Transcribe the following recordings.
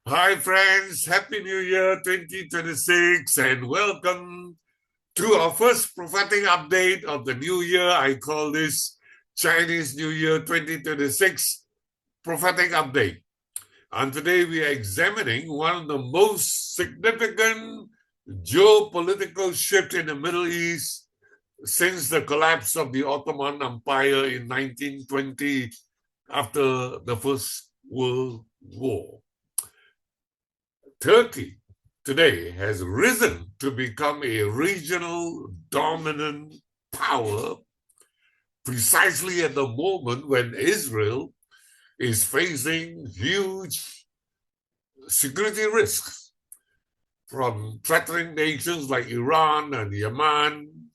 Hi, friends. Happy New Year 2026 and welcome to our first prophetic update of the new year. I call this Chinese New Year 2026 prophetic update. And today we are examining one of the most significant geopolitical shifts in the Middle East since the collapse of the Ottoman Empire in 1920 after the First World War. Turkey today has risen to become a regional dominant power precisely at the moment when Israel is facing huge security risks from threatening nations like Iran and Yemen,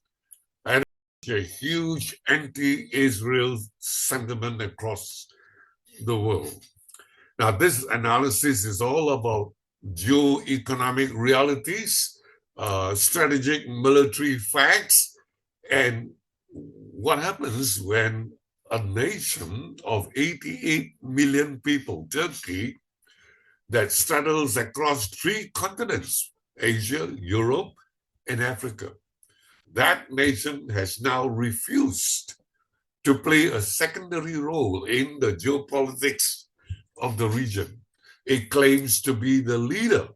and a huge anti-Israel sentiment across the world. Now, this analysis is all about geo-economic realities, strategic military facts, and what happens when a nation of 88 million people, Turkey, that straddles across 3 continents, Asia, Europe, and Africa. That nation has now refused to play a secondary role in the geopolitics of the region. It claims to be the leader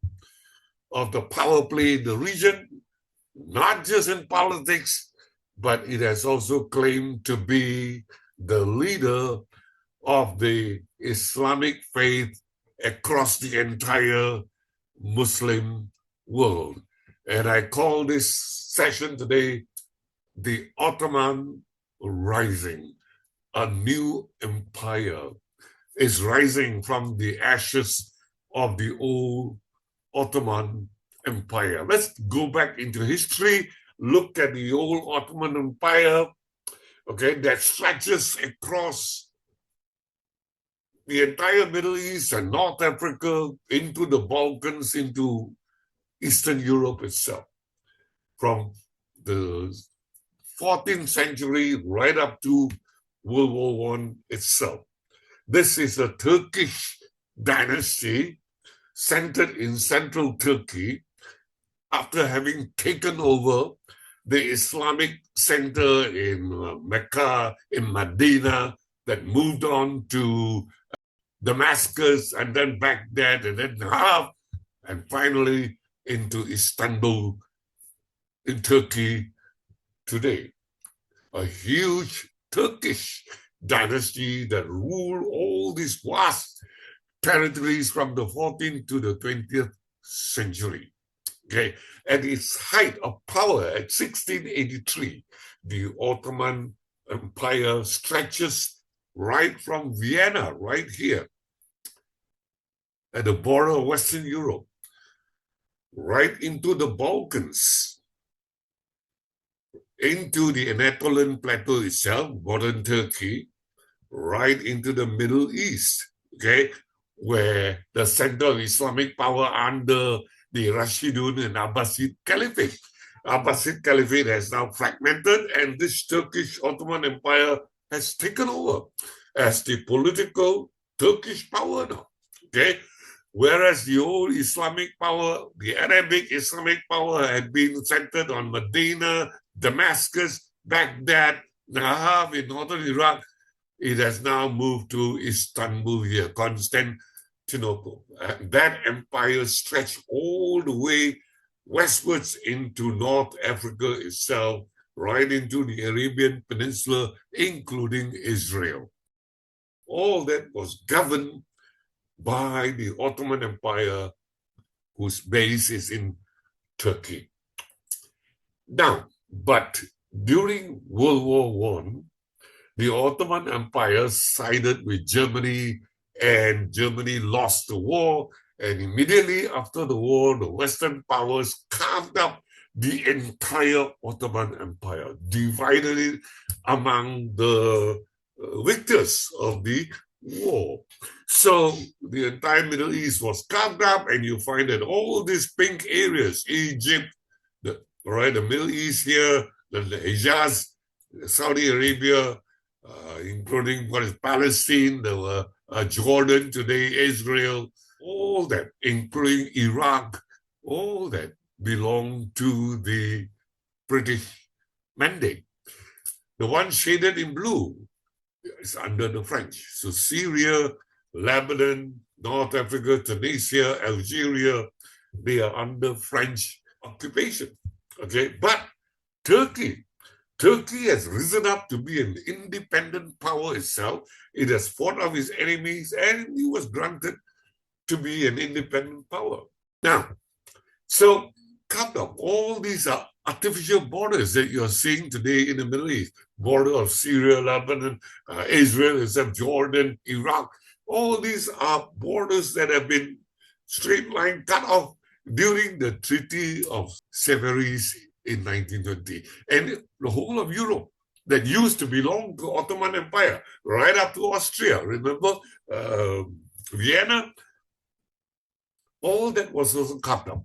of the power play in the region, not just in politics, but it has also claimed to be the leader of the Islamic faith across the entire Muslim world. And I call this session today the Ottoman Rising, a new empire is rising from the ashes of the old Ottoman Empire. Let's go back into history, look at the old Ottoman Empire, that stretches across the entire Middle East and North Africa, into the Balkans, into Eastern Europe itself. From the 14th century right up to World War I itself. This is a Turkish dynasty centered in central Turkey after having taken over the Islamic center in Mecca, in Medina, that moved on to Damascus and then Baghdad and then Halab and finally into Istanbul in Turkey today. A huge Turkish dynasty that ruled all these vast territories from the 14th to the 20th century. At its height of power at 1683, the Ottoman Empire stretches right from Vienna, right here, at the border of Western Europe, right into the Balkans, into the Anatolian Plateau itself, modern Turkey, right into the Middle East, where the center of Islamic power under the Rashidun and Abbasid Caliphate. Abbasid Caliphate has now fragmented, and this Turkish Ottoman Empire has taken over as the political Turkish power now. Whereas the old Islamic power, the Arabic Islamic power, had been centered on Medina, Damascus, Baghdad, Nahab in northern Iraq, it has now moved to Istanbul here, Constantinople. That empire stretched all the way westwards into North Africa itself, right into the Arabian Peninsula, including Israel. All that was governed by the Ottoman Empire, whose base is in Turkey. Now, but during World War I, the Ottoman Empire sided with Germany, and Germany lost the war. And immediately after the war, the Western powers carved up the entire Ottoman Empire, divided it among the victors of the war. So the entire Middle East was carved up, and you find that all these pink areas, Egypt, the Middle East here, the Hijaz, Saudi Arabia, including what is Palestine, Jordan today, Israel, all all that, including Iraq, all that belonged to the British mandate. The one shaded in blue is under the French. So Syria, Lebanon, North Africa, Tunisia, Algeria, they are under French occupation. Okay, but Turkey has risen up to be an independent power itself. It has fought off its enemies and it was granted to be an independent power. Now, so cut off all these artificial borders that you're seeing today in the Middle East, border of Syria, Lebanon, Israel, except Jordan, Iraq. All these are borders that have been straight line cut off during the Treaty of Sevres in 1920. And the whole of Europe that used to belong to Ottoman Empire, right up to Austria, remember, Vienna, all that was also cut off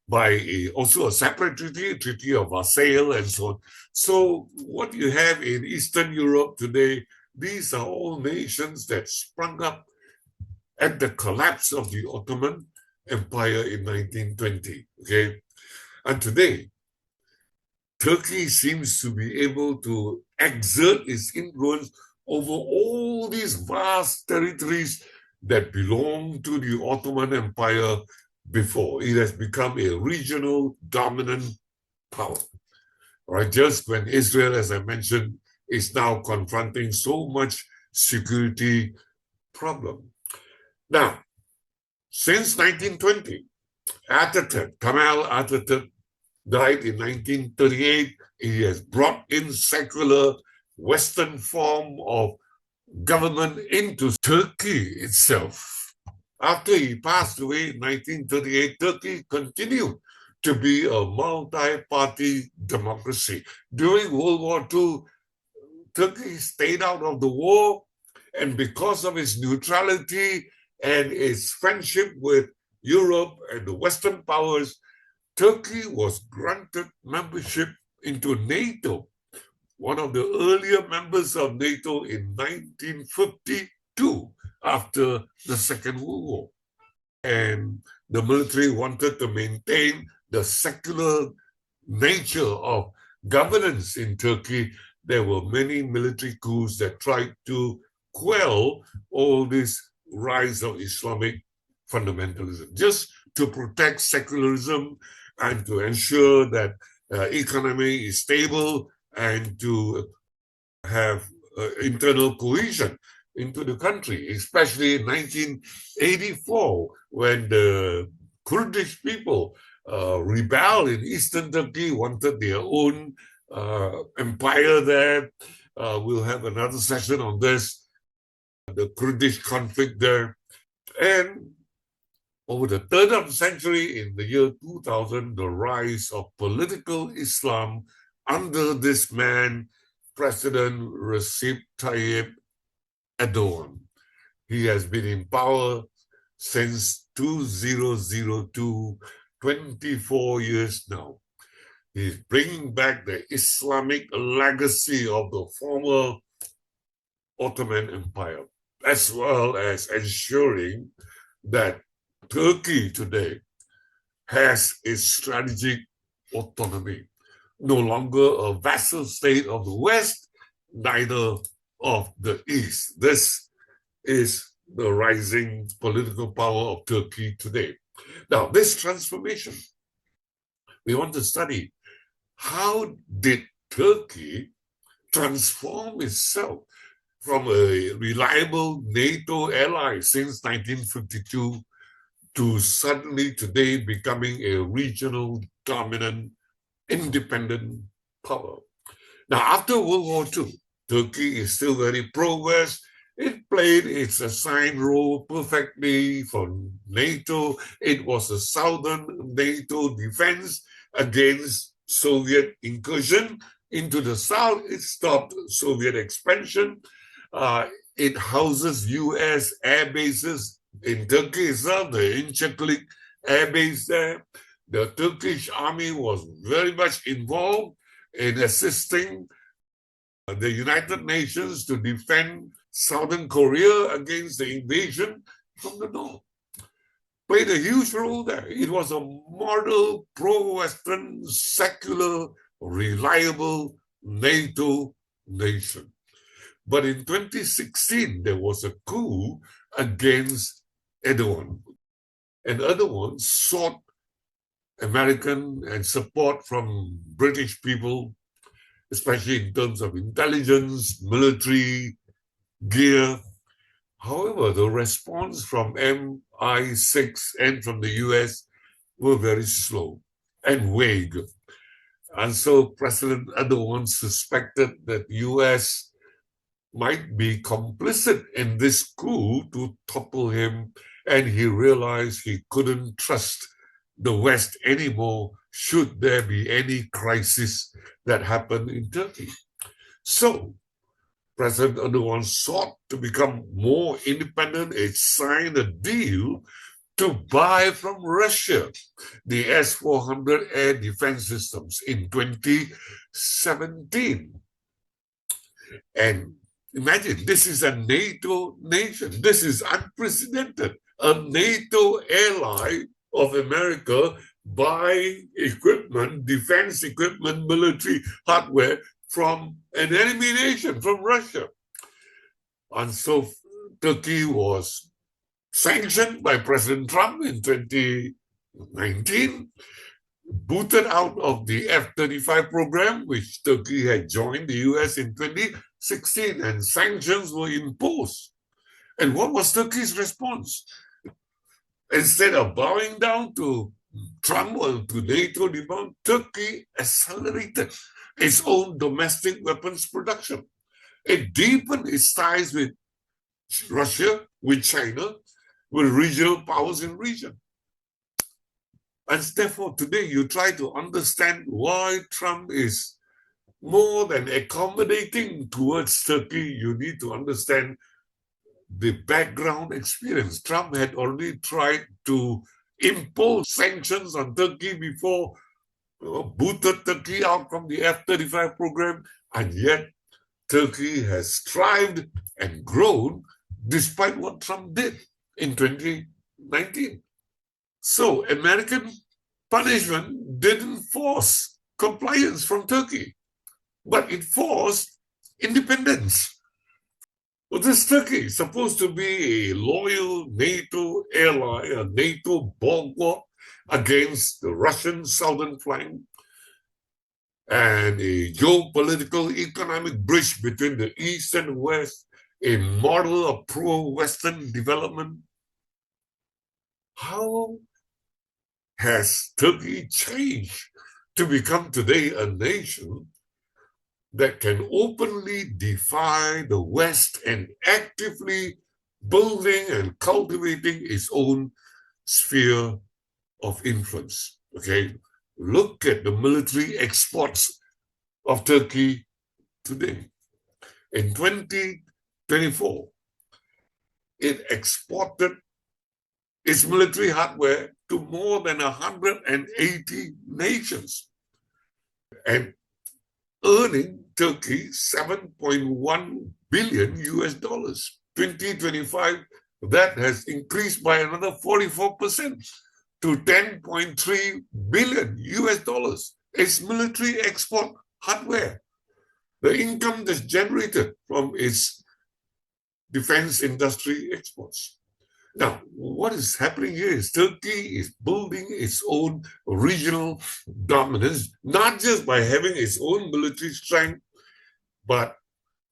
by also a separate treaty, Treaty of Versailles and so on. So what you have in Eastern Europe today, these are all nations that sprung up at the collapse of the Ottoman Empire in 1920, okay? And today, Turkey seems to be able to exert its influence over all these vast territories that belonged to the Ottoman Empire before. It has become a regional dominant power. Right? Just when Israel, as I mentioned, is now confronting so much security problem. Now, since 1920, Kemal Atatürk died in 1938. He has brought in secular Western form of government into Turkey itself. After he passed away in 1938, Turkey continued to be a multi-party democracy. During World War II, Turkey stayed out of the war, and because of its neutrality and its friendship with Europe and the Western powers, Turkey was granted membership into NATO, one of the earlier members of NATO in 1952 after the Second World War. And the military wanted to maintain the secular nature of governance in Turkey. There were many military coups that tried to quell all this rise of Islamic fundamentalism, just to protect secularism and to ensure that economy is stable and to have internal cohesion into the country, especially in 1984 when the Kurdish people rebelled in eastern Turkey, wanted their own empire there. We'll have another session on this, the Kurdish conflict there. And over the turn of the century, in the year 2000, the rise of political Islam under this man, President Recep Tayyip Erdogan. He has been in power since 2002, 24 years now. He's bringing back the Islamic legacy of the former Ottoman Empire, as well as ensuring that Turkey today has its strategic autonomy, no longer a vassal state of the West, neither of the East. This is the rising political power of Turkey today. Now, this transformation, we want to study how did Turkey transform itself from a reliable NATO ally since 1952 to suddenly today becoming a regional dominant independent power. Now, after World War II, Turkey is still very pro-West. It played its assigned role perfectly for NATO. It was a southern NATO defense against Soviet incursion. Into the south, it stopped Soviet expansion. It houses U.S. air bases in Turkey itself, the Incirlik air base there. The Turkish army was very much involved in assisting the United Nations to defend Southern Korea against the invasion from the north. played a huge role there. It was a model, pro-Western, secular, reliable NATO nation. But in 2016, there was a coup against Erdogan. And Erdogan sought American and support from British people, especially in terms of intelligence, military, gear. However, the response from MI6 and from the US were very slow and vague. And so President Erdogan suspected that US might be complicit in this coup to topple him, and he realized he couldn't trust the West anymore should there be any crisis that happened in Turkey. So President Erdogan sought to become more independent and signed a deal to buy from Russia the S-400 air defense systems in 2017. And imagine, this is a NATO nation. This is unprecedented. A NATO ally of America buying equipment, defense equipment, military hardware from an enemy nation, from Russia. And so Turkey was sanctioned by President Trump in 2019, booted out of the F-35 program, which Turkey had joined the US in 2016, and sanctions were imposed. And what was Turkey's response? Instead of bowing down to Trump or to NATO demand, Turkey accelerated its own domestic weapons production. It deepened its ties with Russia, with China, with regional powers in region. And therefore, today you try to understand why Trump is more than accommodating towards Turkey. You need to understand the background experience. Trump had already tried to impose sanctions on Turkey before, booted Turkey out from the F-35 program, and yet Turkey has thrived and grown despite what Trump did in 2019. So American punishment didn't force compliance from Turkey, but it forced independence. Well, this Turkey is supposed to be a loyal NATO ally, a NATO bulwark against the Russian southern flank, and a geopolitical economic bridge between the East and West, a model of pro-Western development. How has Turkey changed to become today a nation that can openly defy the West and actively building and cultivating its own sphere of influence? Okay, look at the military exports of Turkey today. In 2024, it exported its military hardware to more than 180 nations, and earning Turkey $7.1 billion US. 2025, that has increased by another 44% to $10.3 billion US. Its military export hardware, the income that's generated from its defense industry exports. Now, what is happening here is Turkey is building its own regional dominance, not just by having its own military strength, but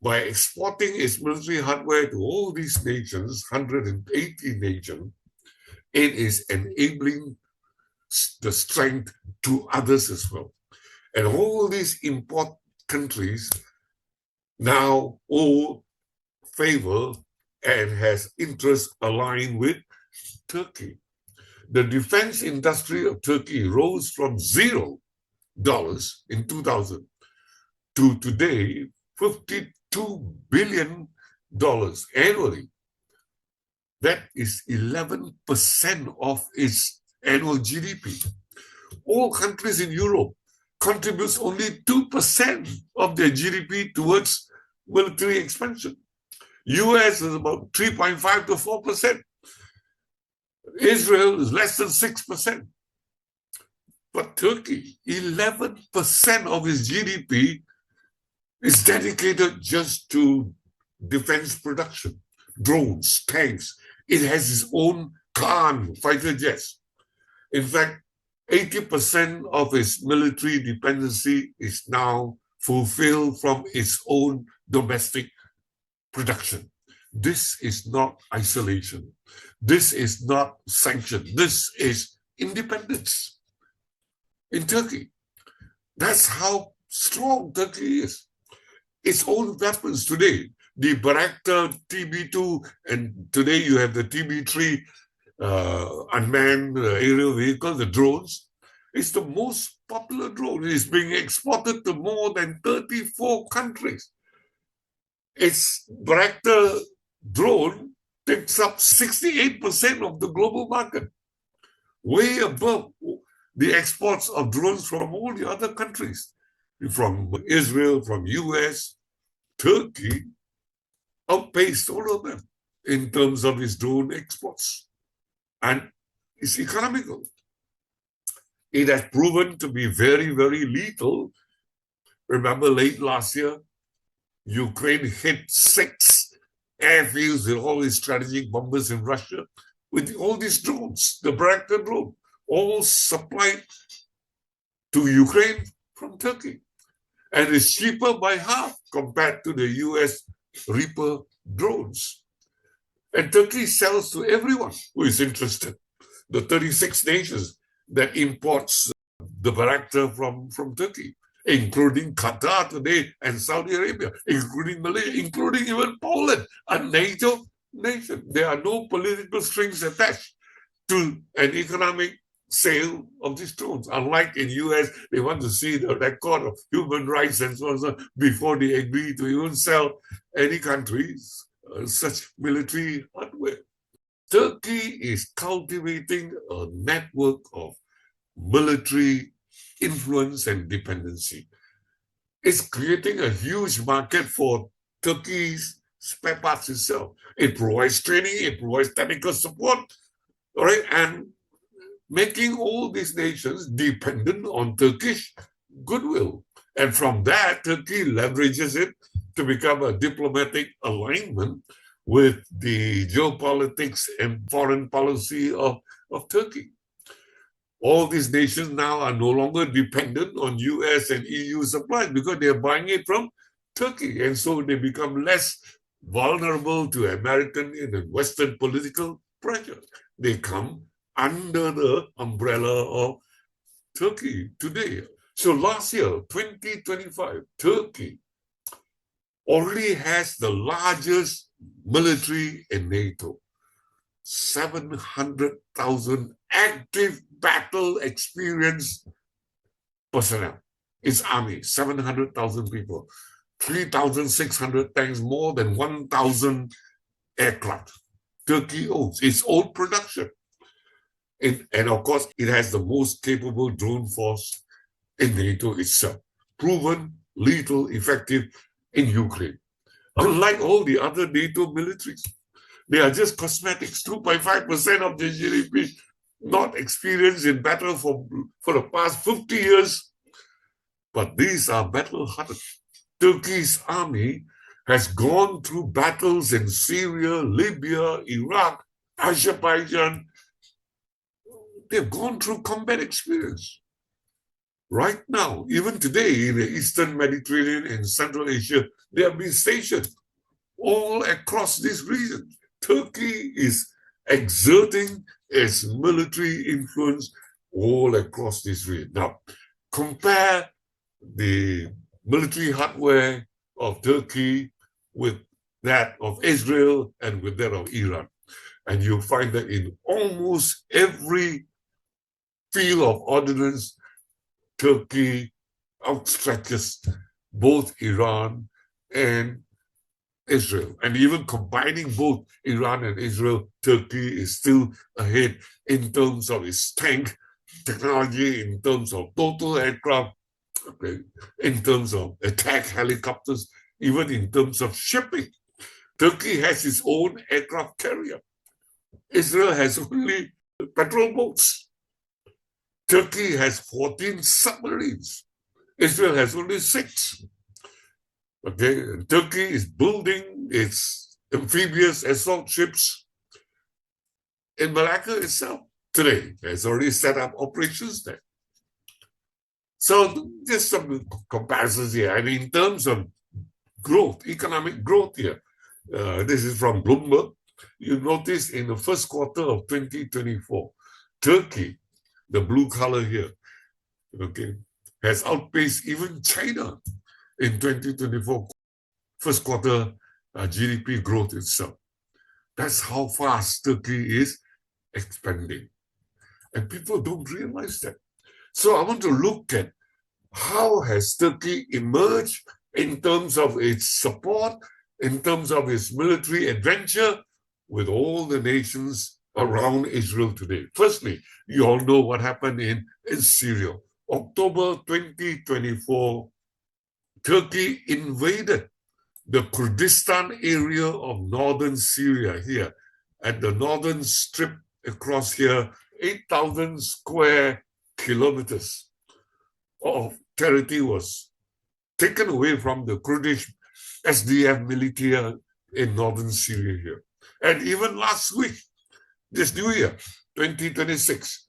by exporting its military hardware to all these nations, 180 nations. It is enabling the strength to others as well. And all these import countries now owe favor and has interests aligned with Turkey. The defense industry of Turkey rose from $0 in 2000 to today $52 billion annually. That is 11% of its annual GDP. All countries in Europe contribute only 2% of their GDP towards military expansion. US is about 3.5 to 4%. Israel is less than 6%. But Turkey, 11% of its GDP is dedicated just to defense production, drones, tanks. It has its own Khan fighter jets. In fact, 80% of its military dependency is now fulfilled from its own domestic production. This is not isolation. This is not sanction. This is independence in Turkey. That's how strong Turkey is. Its own weapons today, the Bayraktar TB2, and today you have the TB3 unmanned aerial vehicle, the drones. It's the most popular drone. It's being exported to more than 34 countries. Its Bayraktar drone takes up 68% of the global market, way above the exports of drones from all the other countries, from Israel, from US. Turkey outpaced all of them in terms of its drone exports. And it's economical. It has proven to be very, very lethal. Remember, late last year, Ukraine hit 6 airfields with all these strategic bombers in Russia with all these drones, the Bayraktar drone, all supplied to Ukraine from Turkey. And it's cheaper by half compared to the US Reaper drones. And Turkey sells to everyone who is interested. The 36 nations that imports the Bayraktar from Turkey, including Qatar today and Saudi Arabia, including Malaysia, including even Poland, a NATO nation. There are no political strings attached to an economic sale of these drones. Unlike in US, they want to see the record of human rights and so on before they agree to even sell any countries such military hardware. Turkey is cultivating a network of military influence and dependency. It's creating a huge market for Turkey's spare parts itself. It provides training, it provides technical support, all right, and making all these nations dependent on Turkish goodwill. And from that, Turkey leverages it to become a diplomatic alignment with the geopolitics and foreign policy of Turkey. All these nations now are no longer dependent on US and EU supplies because they're buying it from Turkey. And so they become less vulnerable to American and Western political pressure. They come under the umbrella of Turkey today. So last year, 2025, Turkey already has the largest military in NATO. 700,000 active battle experienced personnel. Its army, 700,000 people, 3,600 tanks, more than 1,000 aircraft. Turkey owns its own production. And of course, it has the most capable drone force in NATO itself, proven, lethal, effective in Ukraine. Unlike all the other NATO militaries, they are just cosmetics, 2.5% of the GDP, not experienced in battle for the past 50 years. But these are battle-hardened. Turkey's army has gone through battles in Syria, Libya, Iraq, Azerbaijan. They've gone through combat experience. Right now, even today in the Eastern Mediterranean and Central Asia, they have been stationed all across this region. Turkey is exerting its military influence all across this region. Now, compare the military hardware of Turkey with that of Israel and with that of Iran. And you'll find that in almost every field of ordnance, Turkey outstretches both Iran and Israel. And even combining both Iran and Israel, Turkey is still ahead in terms of its tank technology, in terms of total aircraft, okay, in terms of attack helicopters, even in terms of shipping. Turkey has its own aircraft carrier. Israel has only patrol boats. Turkey has 14 submarines. Israel has only 6. Okay, Turkey is building its amphibious assault ships in Malacca itself today. Has already set up operations there. So just some comparisons here. I mean, in terms of growth, economic growth here, this is from Bloomberg. You notice in the first quarter of 2024, Turkey, the blue color here, okay, has outpaced even China in 2024 first quarter GDP growth itself. That's how fast Turkey is expanding. And people don't realize that. So I want to look at how has Turkey emerged in terms of its support, in terms of its military adventure with all the nations around Israel today. Firstly, you all know what happened in Syria. October 2024, Turkey invaded the Kurdistan area of northern Syria here, at the northern strip across here, 8,000 square kilometers of territory was taken away from the Kurdish SDF military in northern Syria here. And even last week, this new year, 2026,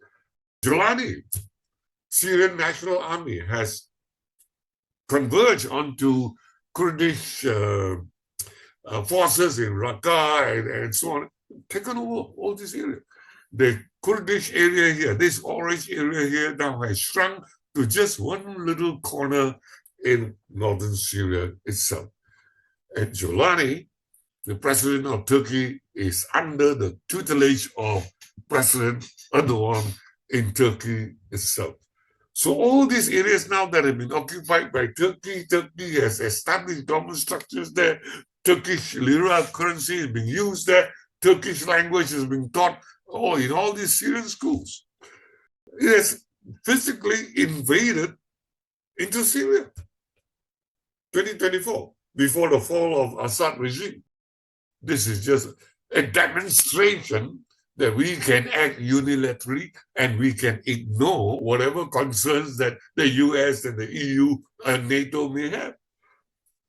Jolani, Syrian National Army, has converged onto Kurdish forces in Raqqa and so on, taken over all this area. The Kurdish area here, this orange area here, now has shrunk to just one little corner in northern Syria itself. And Jolani, the president of Turkey, is under the tutelage of President Erdogan in Turkey itself. So all these areas now that have been occupied by Turkey, Turkey has established government structures there. Turkish lira currency is being used there. Turkish language is being taught in all these Syrian schools. It has physically invaded into Syria. 2024, before the fall of Assad regime. This is just a demonstration that we can act unilaterally and we can ignore whatever concerns that the US and the EU and NATO may have.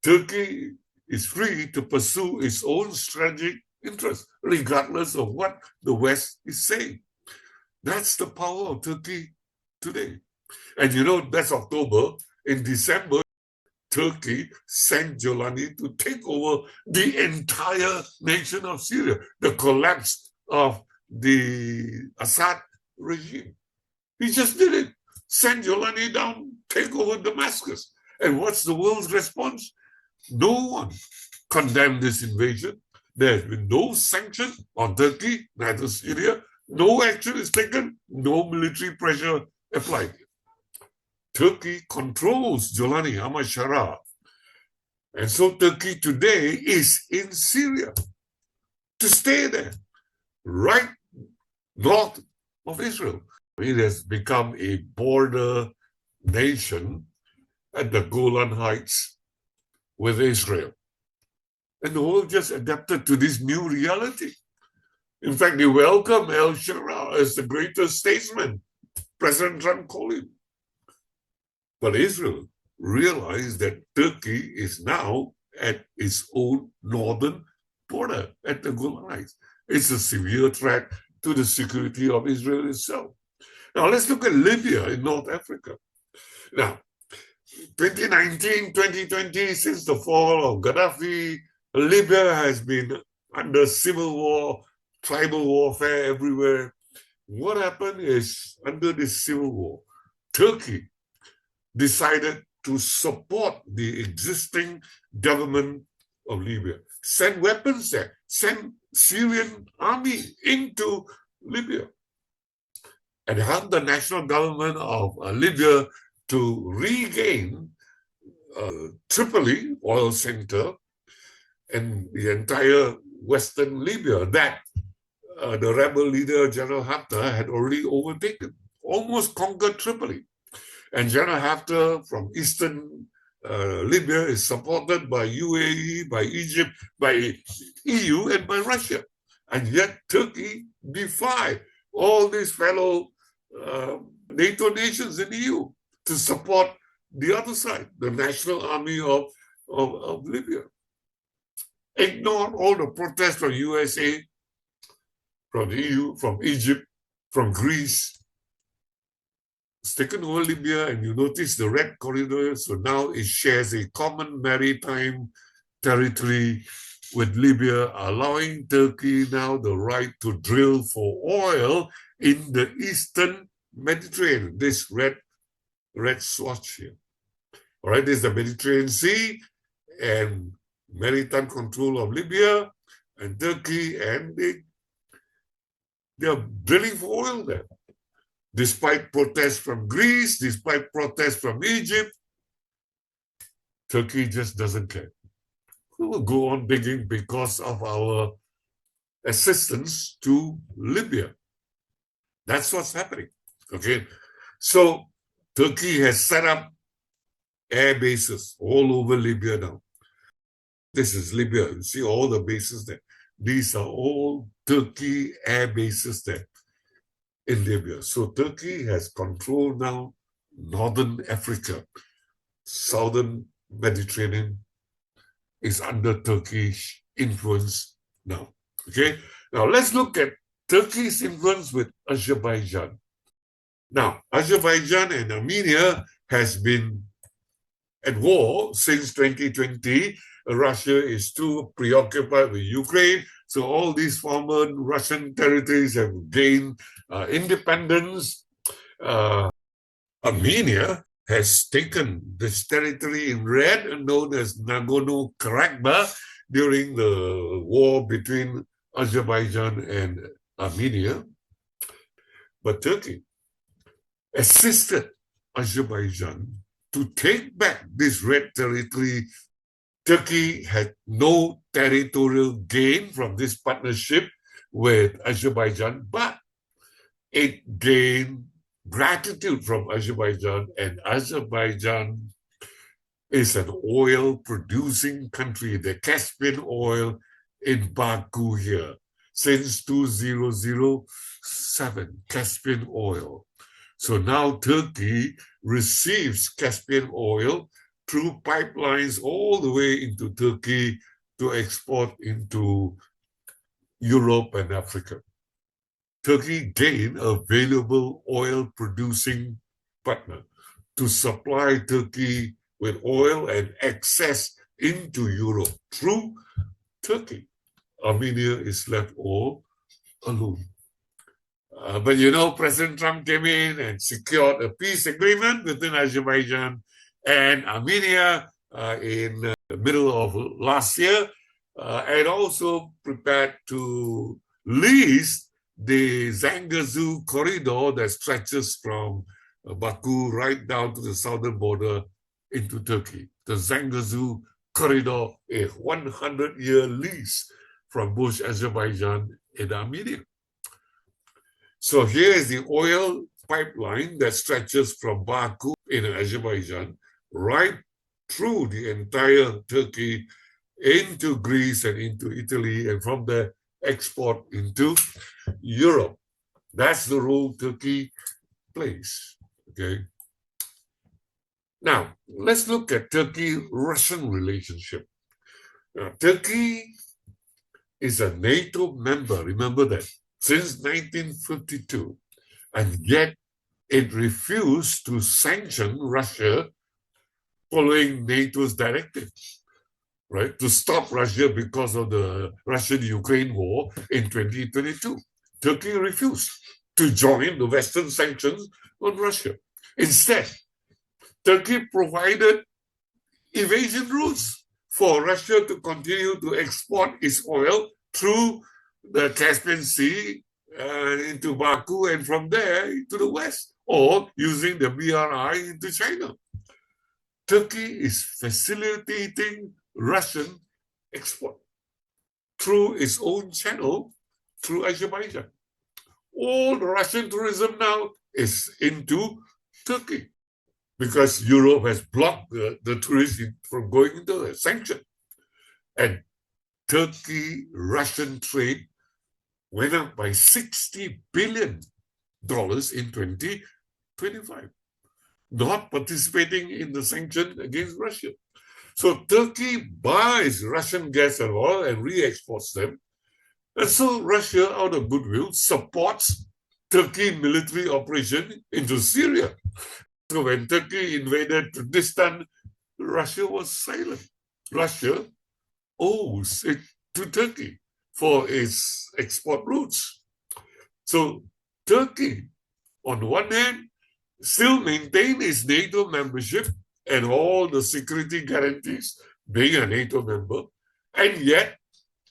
Turkey is free to pursue its own strategic interests, regardless of what the West is saying. That's the power of Turkey today. And you know, that's October. In December, Turkey sent Jolani to take over the entire nation of Syria, the collapse of the Assad regime. He just did it. Send Jolani down, take over Damascus. And what's the world's response? No one condemned this invasion. There has been no sanction on Turkey, neither Syria. No action is taken. No military pressure applied. Turkey controls Jolani, Ahmad Shara. And so Turkey today is in Syria to stay there, right north of Israel. It has become a border nation at the Golan Heights with Israel. And the world just adapted to this new reality. In fact, they welcome al-Shara as the greatest statesman. President Trump called him. But Israel realized that Turkey is now at its own northern border at the Golan Heights. It's a severe threat to the security of Israel itself. Now, let's look at Libya in North Africa. Now, 2019, 2020, since the fall of Gaddafi, Libya has been under civil war, tribal warfare everywhere. What happened is, under this civil war, Turkey decided to support the existing government of Libya, send weapons there, send Syrian army into Libya, and help the national government of Libya to regain Tripoli, oil center, and the entire western Libya that the rebel leader, General Haftar, had already overtaken, almost conquered Tripoli. And General Haftar from eastern Libya is supported by UAE, by Egypt, by EU, and by Russia. And yet Turkey defied all these fellow NATO nations in the EU to support the other side, the national army of Libya. Ignore all the protests from USA, from the EU, from Egypt, from Greece. It's taken over Libya, and you notice the red corridor, so now it shares a common maritime territory with Libya, allowing Turkey now the right to drill for oil in the eastern Mediterranean, this red swatch here. All right, this is the Mediterranean Sea and maritime control of Libya and Turkey, and they are drilling for oil there. Despite protests from Greece, despite protests from Egypt, Turkey just doesn't care. We will go on digging because of our assistance to Libya. That's what's happening. Okay, so Turkey has set up air bases all over Libya now. This is Libya. You see all the bases there. These are all Turkey air bases there in Libya. So Turkey has control now northern Africa. Southern Mediterranean is under Turkish influence now. Okay, now let's look at Turkey's influence with Azerbaijan. Now, Azerbaijan and Armenia has been at war since 2020. Russia is too preoccupied with Ukraine. So all these former Russian territories have gained independence. Armenia has taken this territory in red, known as Nagorno-Karabakh, during the war between Azerbaijan and Armenia. But Turkey assisted Azerbaijan to take back this red territory. Turkey had no territorial gain from this partnership with Azerbaijan, but it gained gratitude from Azerbaijan, and Azerbaijan is an oil-producing country, the Caspian oil in Baku here, since 2007, Caspian oil. So now Turkey receives Caspian oil through pipelines all the way into Turkey to export into Europe and Africa. Turkey gained a valuable oil-producing partner to supply Turkey with oil and access into Europe through Turkey. Armenia is left all alone. But you know, President Trump came in and secured a peace agreement between Azerbaijan and Armenia in the middle of last year, and also prepared to lease the Zangezur corridor that stretches from Baku right down to the southern border into Turkey. The Zangezur corridor, a 100-year lease from both Azerbaijan and Armenia. So here is the oil pipeline that stretches from Baku in Azerbaijan right through the entire Turkey into Greece and into Italy, and from there export into Europe. That's the role Turkey plays. Okay. Now, let's look at Turkey-Russian relationship. Now, Turkey is a NATO member, remember that, since 1952, and yet it refused to sanction Russia following NATO's directive, right, to stop Russia because of the Russian-Ukraine war in 2022. Turkey refused to join the Western sanctions on Russia. Instead, Turkey provided evasion routes for Russia to continue to export its oil through the Caspian Sea into Baku, and from there to the west, or using the BRI into China. Turkey is facilitating Russian export through its own channel, through Azerbaijan. All the Russian tourism now is into Turkey because Europe has blocked the tourists from going into the sanction. And Turkey-Russian trade went up by $60 billion in 2025, not participating in the sanction against Russia. So Turkey buys Russian gas and oil and re-exports them. And so Russia, out of goodwill, supports Turkey military operation into Syria. So when Turkey invaded Kurdistan, Russia was silent. Russia owes it to Turkey for its export routes. So Turkey, on one hand, still maintain its NATO membership and all the security guarantees being a NATO member, and yet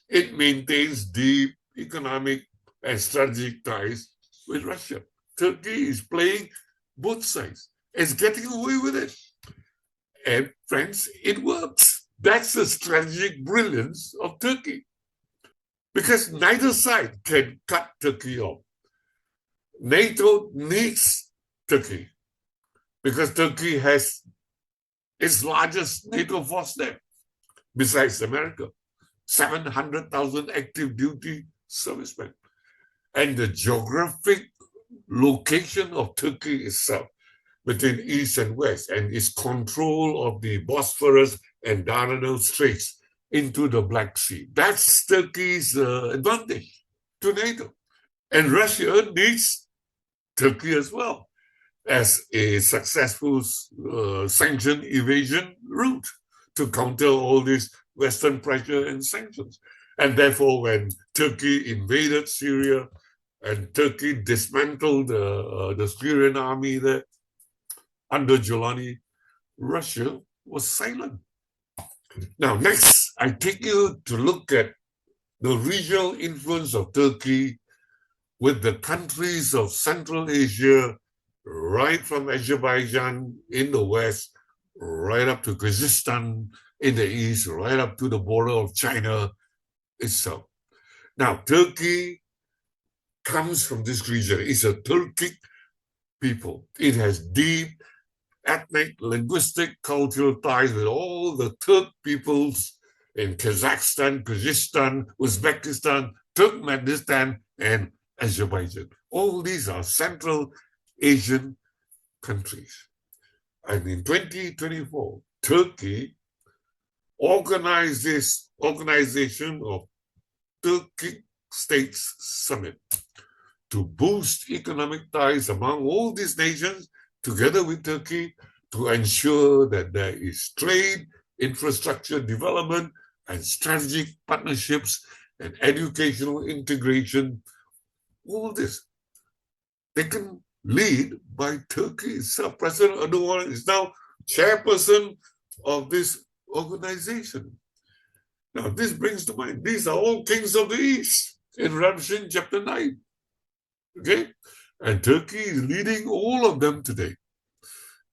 it maintains deep economic and strategic ties with Russia. Turkey is playing both sides. It's getting away with it. And friends, it works. That's the strategic brilliance of Turkey. Because neither side can cut Turkey off. NATO needs Turkey because Turkey has its largest NATO force there, besides America, 700,000 active duty servicemen. And the geographic location of Turkey itself, between East and West, and its control of the Bosphorus and Dardanelles Straits into the Black Sea. That's Turkey's advantage to NATO. And Russia needs Turkey as well as a successful sanction evasion route to counter all this Western pressure and sanctions. And therefore, when Turkey invaded Syria and Turkey dismantled the Syrian army there under Giuliani, Russia was silent. Now, next, I take you to look at the regional influence of Turkey with the countries of Central Asia, right from Azerbaijan in the west, right up to Kyrgyzstan in the east, right up to the border of China itself. Now, Turkey comes from this region. It's a Turkic people. It has deep ethnic, linguistic, cultural ties with all the Turk peoples in Kazakhstan, Kyrgyzstan, Uzbekistan, Turkmenistan, and Azerbaijan. All these are Central Asian countries. And in 2024, Turkey organized this Organization of Turkic States Summit to boost economic ties among all these nations together with Turkey to ensure that there is trade, infrastructure development, and strategic partnerships and educational integration. All this taken lead by Turkey itself. President Erdogan is now chairperson of this organization. Now, this brings to mind, these are all kings of the East in Revelation chapter 9. Okay? And Turkey is leading all of them today.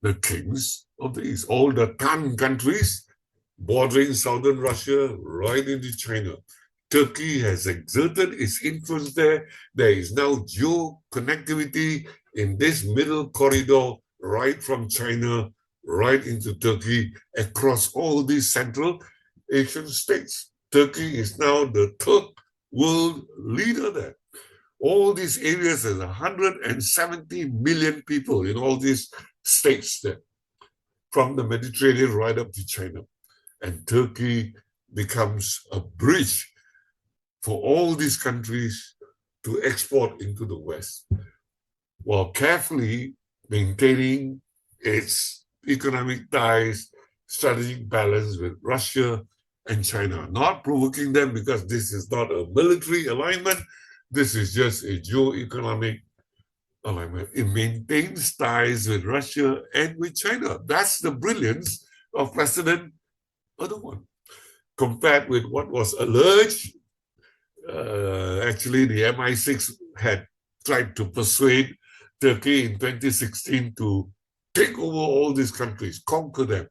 The kings of the East, all the Tan countries bordering southern Russia right into China. Turkey has exerted its influence there. There is now geo-connectivity in this middle corridor right from China right into Turkey across all these Central Asian states. Turkey is now the third world leader there. All these areas, there's 170 million people in all these states there, from the Mediterranean right up to China. And Turkey becomes a bridge for all these countries to export into the West, while carefully maintaining its economic ties, strategic balance with Russia and China, not provoking them because this is not a military alignment. This is just a geo-economic alignment. It maintains ties with Russia and with China. That's the brilliance of President Erdogan. Compared with what was alleged, actually the MI6 had tried to persuade Turkey in 2016 to take over all these countries, conquer them.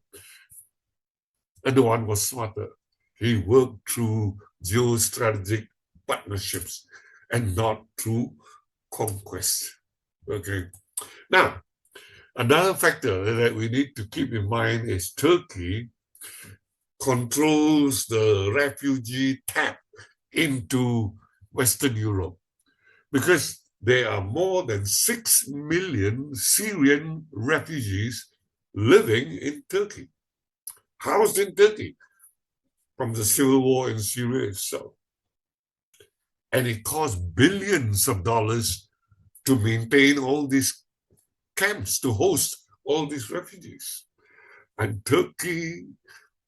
Erdogan was smarter. He worked through geostrategic partnerships and not through conquest. Okay. Now, another factor that we need to keep in mind is Turkey controls the refugee tap into Western Europe. because there are more than 6 million Syrian refugees living in Turkey, housed in Turkey from the civil war in Syria itself. And it costs billions of dollars to maintain all these camps, to host all these refugees. And Turkey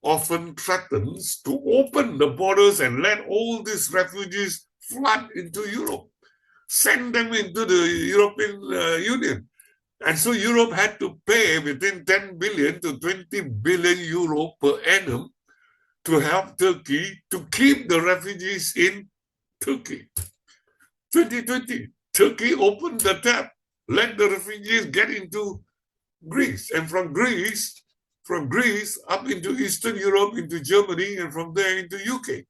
often threatens to open the borders and let all these refugees flood into Europe, send them into the European Union. And so Europe had to pay between 10 billion to 20 billion euro per annum to help Turkey to keep the refugees in Turkey. 2020, Turkey opened the tap, let the refugees get into Greece, and from Greece up into Eastern Europe, into Germany, and from there into UK.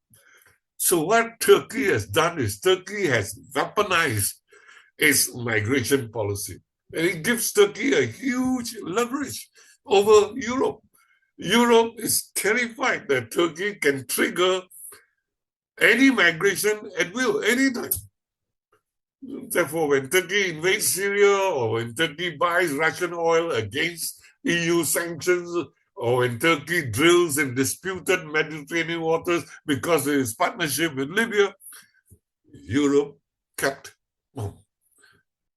So what Turkey has done is Turkey has weaponized its migration policy. And it gives Turkey a huge leverage over Europe. Europe is terrified that Turkey can trigger any migration at will, anytime. Therefore, when Turkey invades Syria, or when Turkey buys Russian oil against EU sanctions, or when Turkey drills in disputed Mediterranean waters because of its partnership with Libya, Europe kept mum.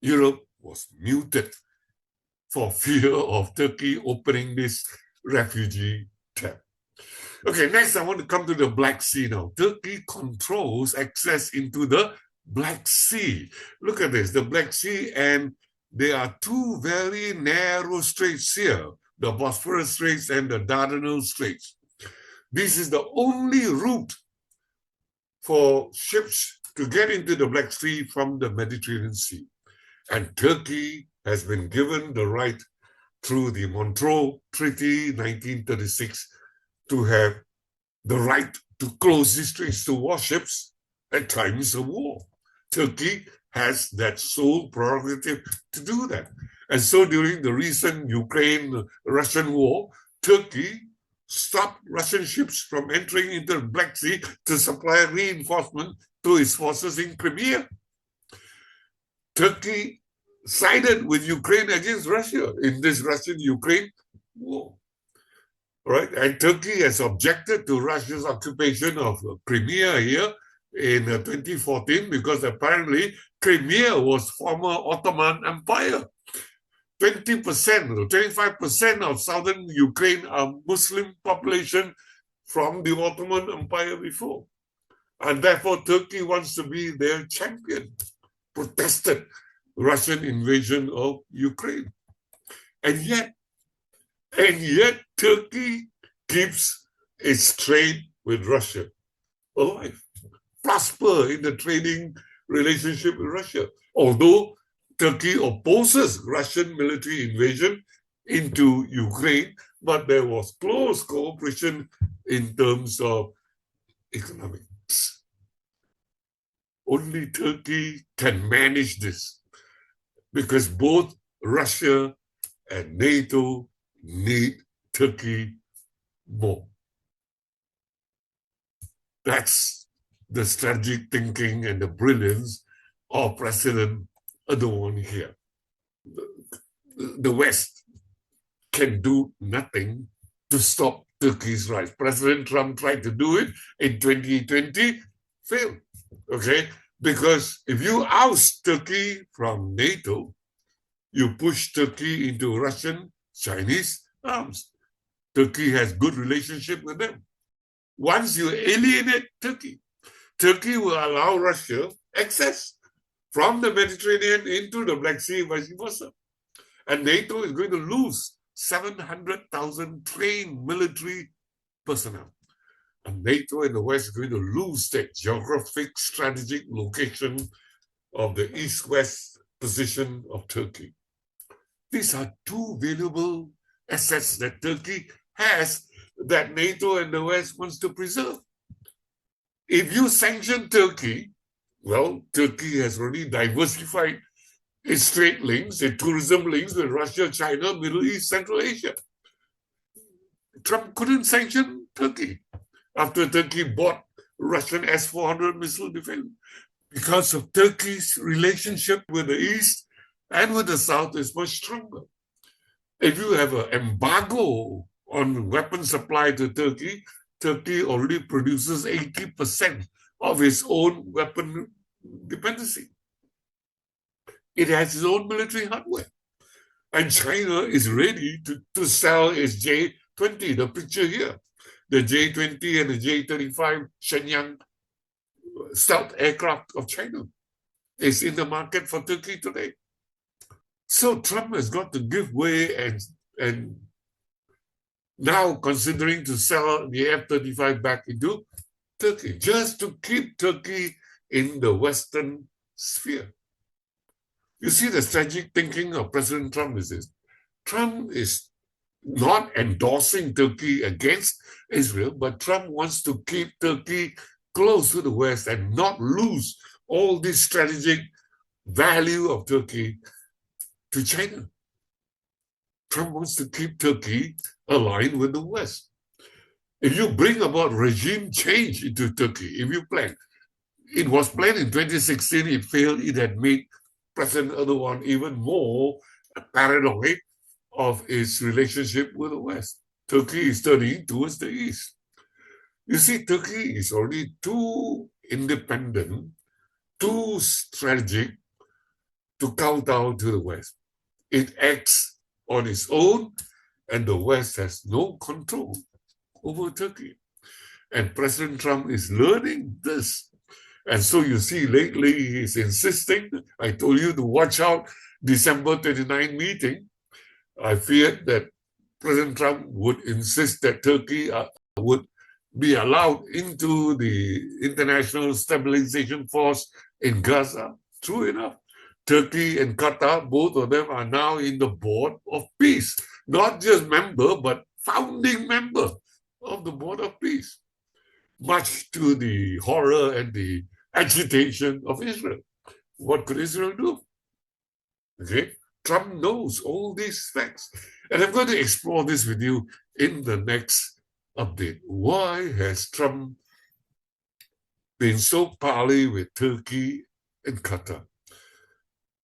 Europe was muted for fear of Turkey opening this refugee tap. Okay, next I want to come to the Black Sea now. Turkey controls access into the Black Sea. Look at this, the Black Sea, and there are two very narrow straits here, the Bosphorus Straits and the Dardanelles Straits. This is the only route for ships to get into the Black Sea from the Mediterranean Sea. And Turkey has been given the right through the Montreux Treaty 1936 to have the right to close the straits to warships at times of war. Turkey has that sole prerogative to do that. And so during the recent Ukraine-Russian war, Turkey stopped Russian ships from entering into the Black Sea to supply reinforcement to its forces in Crimea. Turkey sided with Ukraine against Russia in this Russian-Ukraine war. Right? And Turkey has objected to Russia's occupation of Crimea here in 2014 because apparently Crimea was former Ottoman Empire. 20% or 25% of southern Ukraine are Muslim population from the Ottoman Empire before. And therefore Turkey wants to be their champion, protested Russian invasion of Ukraine. And yet Turkey keeps its trade with Russia alive, prosper in the trading relationship with Russia. Although Turkey opposes Russian military invasion into Ukraine, but there was close cooperation in terms of economics. Only Turkey can manage this because both Russia and NATO need Turkey more. That's the strategic thinking and the brilliance of President Erdogan here. The West can do nothing to stop Turkey's rise. President Trump tried to do it in 2020, failed. Okay? Because if you oust Turkey from NATO, you push Turkey into Russian, Chinese arms. Turkey has good relationship with them. Once you alienate Turkey, Turkey will allow Russia access from the Mediterranean into the Black Sea, vice versa. And NATO is going to lose 700,000 trained military personnel. And NATO and the West are going to lose that geographic strategic location of the east-west position of Turkey. These are two valuable assets that Turkey has that NATO and the West wants to preserve. If you sanction Turkey, well, Turkey has already diversified its trade links, its tourism links with Russia, China, Middle East, Central Asia. Trump couldn't sanction Turkey after Turkey bought Russian S-400 missile defense. because of Turkey's relationship with the East and with the South is much stronger. If you have an embargo on weapon supply to Turkey, Turkey already produces 80% of its own weapon dependency. It has its own military hardware. And China is ready to sell its J-20, the picture here. The J-20 and the J-35 Shenyang stealth aircraft of China is in the market for Turkey today. So Trump has got to give way and now considering to sell the F-35 back into Turkey, just to keep Turkey in the Western sphere. You see the strategic thinking of President Trump is this. Trump is not endorsing Turkey against Israel, but Trump wants to keep Turkey close to the West and not lose all this strategic value of Turkey to China. Trump wants to keep Turkey aligned with the West. If you bring about regime change into Turkey, if you plan, it was planned in 2016, it failed, it had made President Erdogan even more paranoid of its relationship with the West. Turkey is turning towards the East. You see, Turkey is already too independent, too strategic to kowtow to the West. It acts on its own, and the West has no control over Turkey. And President Trump is learning this. And so you see, lately he's insisting, I told you to watch out, December 29 meeting. I feared that President Trump would insist that Turkey would be allowed into the International Stabilization Force in Gaza. True enough, Turkey and Qatar, both of them are now in the Board of Peace. Not just member, but founding member of the Board of Peace. Much to the horror and the agitation of Israel. What could Israel do? Okay, Trump knows all these facts. And I'm going to explore this with you in the next update. Why has Trump been so pally with Turkey and Qatar?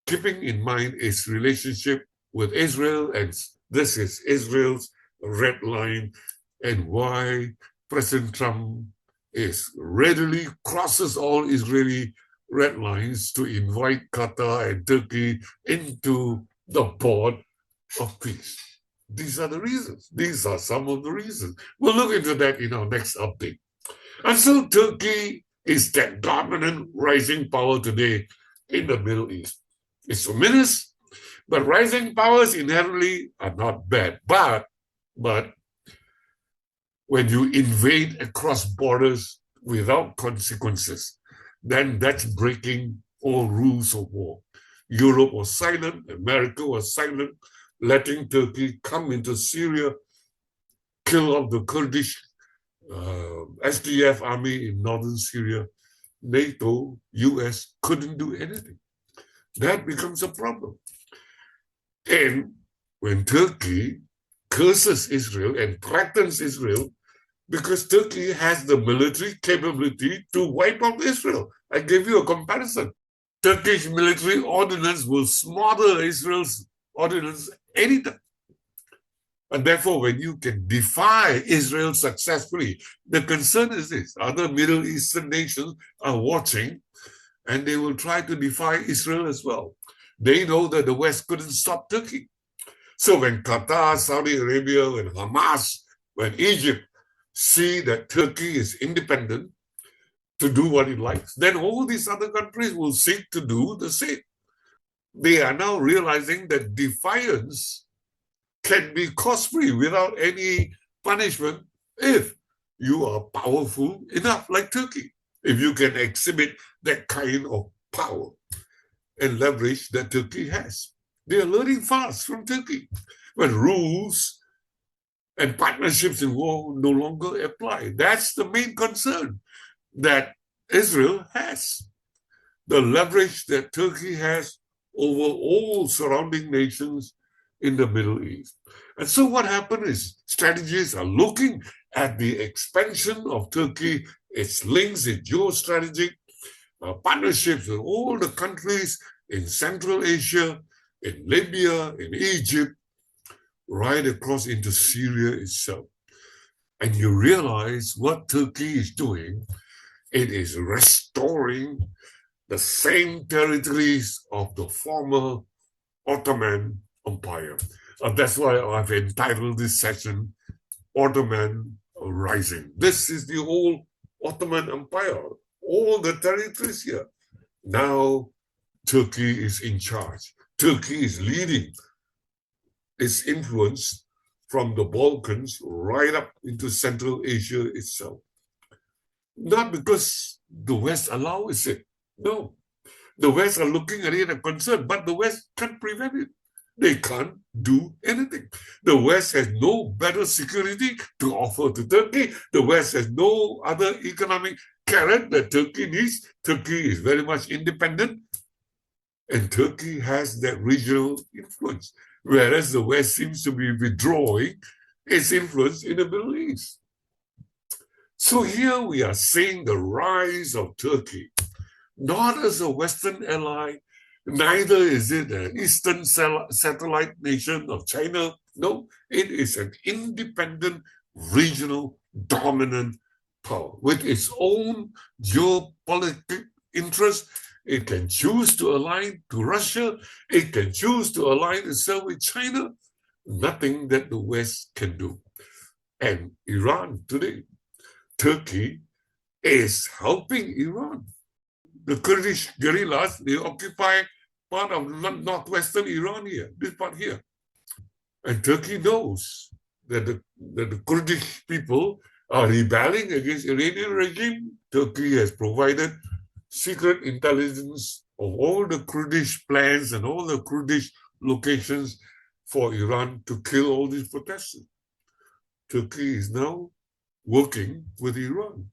Keeping in mind its relationship with Israel, and this is Israel's red line, and why President Trump is readily crosses all Israeli red lines to invite Qatar and Turkey into the Board of Peace. These are the reasons. These are some of the reasons. We'll look into that in our next update. And so Turkey is that dominant rising power today in the Middle East. It's a menace, but rising powers inherently are not bad. But when you invade across borders without consequences, then that's breaking all rules of war. Europe was silent, America was silent, letting Turkey come into Syria, kill off the Kurdish SDF army in northern Syria. NATO, US couldn't do anything. That becomes a problem. And when Turkey curses Israel and threatens Israel, because Turkey has the military capability to wipe out Israel. I gave you a comparison. Turkish military ordnance will smother Israel's ordnance anytime. And therefore, when you can defy Israel successfully, the concern is this. Other Middle Eastern nations are watching, and they will try to defy Israel as well. They know that the West couldn't stop Turkey. So when Qatar, Saudi Arabia, when Hamas, when Egypt see that Turkey is independent to do what it likes, then all these other countries will seek to do the same. They are now realizing that defiance can be cost-free without any punishment if you are powerful enough, like Turkey. If you can exhibit that kind of power and leverage that Turkey has. They are learning fast from Turkey. When rules and partnerships in war no longer apply. That's the main concern that Israel has. The leverage that Turkey has over all surrounding nations in the Middle East. And so what happened is strategists are looking at the expansion of Turkey, its links, its geostrategic partnerships with all the countries in Central Asia, in Libya, in Egypt, right across into Syria itself. And you realize what Turkey is doing, it is restoring the same territories of the former Ottoman Empire. That's why I've entitled this session Ottoman Rising. This is the whole Ottoman Empire, all the territories here. Now Turkey is in charge. Turkey is leading its influence from the Balkans right up into Central Asia itself. Not because the West allows it. No. The West are looking at it and concerned, but the West can't prevent it. They can't do anything. The West has no better security to offer to Turkey. The West has no other economic carrot that Turkey needs. Turkey is very much independent, and Turkey has that regional influence, whereas the West seems to be withdrawing its influence in the Middle East. So here we are seeing the rise of Turkey, not as a Western ally, neither is it an Eastern satellite nation of China. No, it is an independent, regional, dominant power with its own geopolitical interests. It can choose to align to Russia. It can choose to align itself with China. Nothing that the West can do. And Iran today, Turkey is helping Iran. The Kurdish guerrillas, they occupy part of northwestern Iran here, this part here. And Turkey knows that the Kurdish people are rebelling against the Iranian regime. Turkey has provided secret intelligence of all the Kurdish plans and all the Kurdish locations for Iran to kill all these protesters. Turkey is now working with Iran.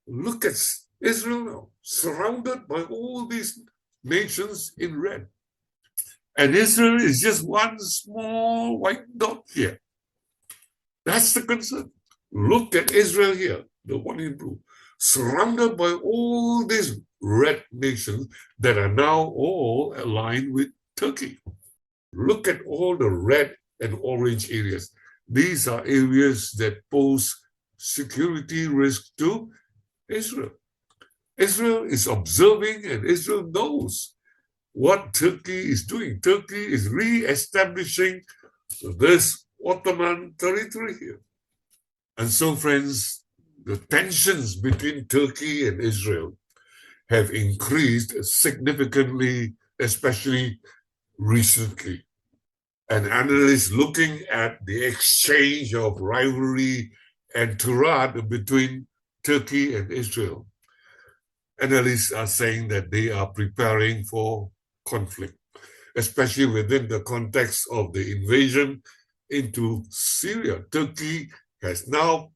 Look at Israel now, surrounded by all these nations in red. And Israel is just one small white dot here. That's the concern. Look at Israel here, the one in blue, surrounded by all these red nations that are now all aligned with Turkey. Look at all the red and orange areas. These are areas that pose security risk to Israel. Israel is observing and Israel knows what Turkey is doing. Turkey is re-establishing this Ottoman territory here. And so, friends, the tensions between Turkey and Israel have increased significantly, especially recently. An analyst looking at the exchange of rivalry and tirade between Turkey and Israel, analysts are saying that they are preparing for conflict, especially within the context of the invasion into Syria. Turkey has now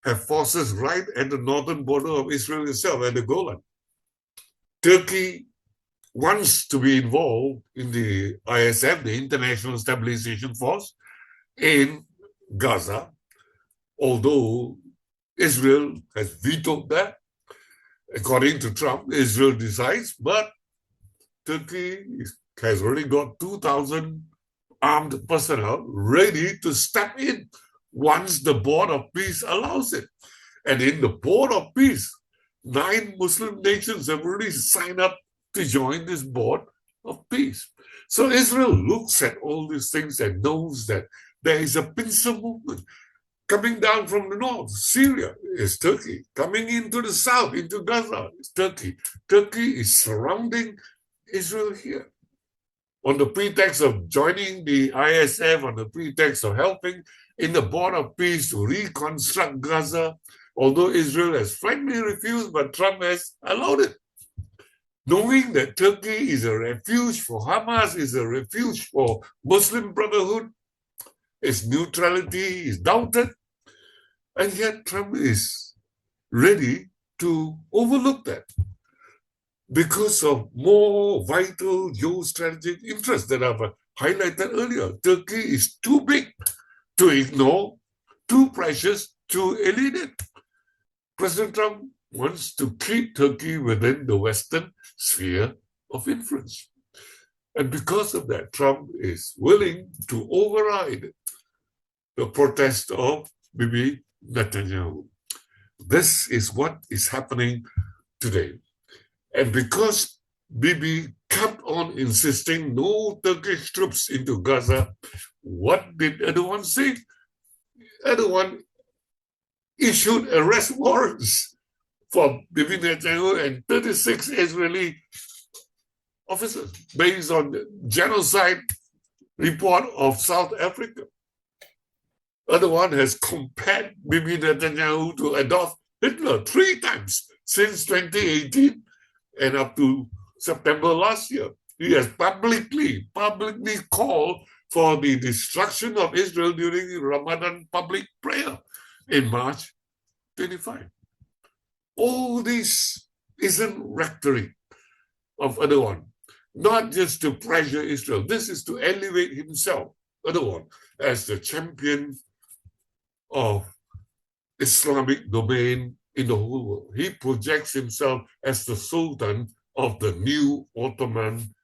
have forces right at the northern border of Israel itself, at the Golan. Turkey wants to be involved in the ISF, the International Stabilization Force, in Gaza, although Israel has vetoed that. According to Trump, Israel decides, but Turkey has already got 2,000 armed personnel ready to step in once the Board of Peace allows it. And in the Board of Peace, 9 Muslim nations have already signed up to join this Board of Peace. So Israel looks at all these things and knows that there is a pincer movement coming down from the north. Syria is Turkey. Coming into the south, into Gaza, is Turkey. Turkey is surrounding Israel here on the pretext of joining the ISF, on the pretext of helping in the Board of Peace to reconstruct Gaza, although Israel has flatly refused, but Trump has allowed it. Knowing that Turkey is a refuge for Hamas, is a refuge for Muslim Brotherhood, its neutrality is doubted, and yet Trump is ready to overlook that because of more vital geostrategic interests that I've highlighted earlier. Turkey is too big to ignore, too precious to alienate. President Trump wants to keep Turkey within the Western sphere of influence. And because of that, Trump is willing to override the protest of Bibi Netanyahu. This is what is happening today. And because Bibi kept on insisting no Turkish troops into Gaza, what did Erdogan say? Erdogan issued arrest warrants for Bibi Netanyahu and 36 Israeli officers based on the genocide report of South Africa. Erdogan has compared Bibi Netanyahu to Adolf Hitler 3 times since 2018 and up to September last year. He has publicly called for the destruction of Israel during the Ramadan public prayer in March 25. All this isn't rhetoric of Erdogan, not just to pressure Israel. This is to elevate himself, Erdogan, as the champion of Islamic domain in the whole world. He projects himself as the Sultan of the new Ottoman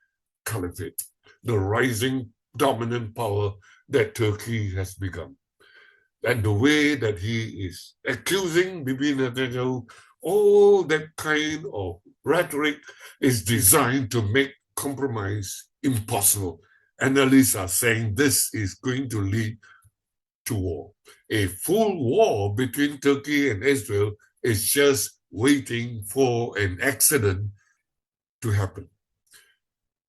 Caliphate, the rising dominant power that Turkey has become. And the way that he is accusing Bibi Netanyahu, all that kind of rhetoric is designed to make compromise impossible. Analysts are saying this is going to lead to war. A full war between Turkey and Israel is just waiting for an accident to happen.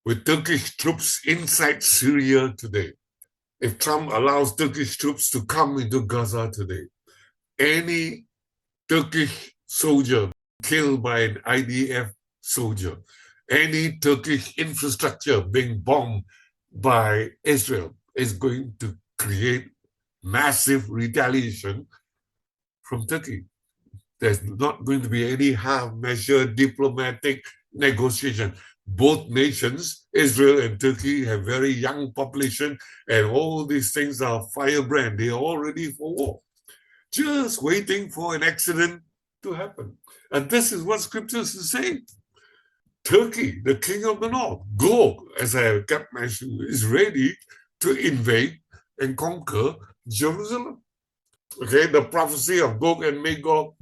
With Turkish troops inside Syria today, if Trump allows Turkish troops to come into Gaza today, any Turkish soldier killed by an IDF soldier, any Turkish infrastructure being bombed by Israel is going to create massive retaliation from Turkey. There's not going to be any half-measured diplomatic negotiation. Both nations, Israel and Turkey, have very young population, and all these things are firebrand. They are all ready for war, just waiting for an accident to happen. And this is what scriptures is saying. Turkey, the king of the north, Gog, as I have kept mentioning, is ready to invade and conquer Jerusalem. Okay, the prophecy of Gog and Magog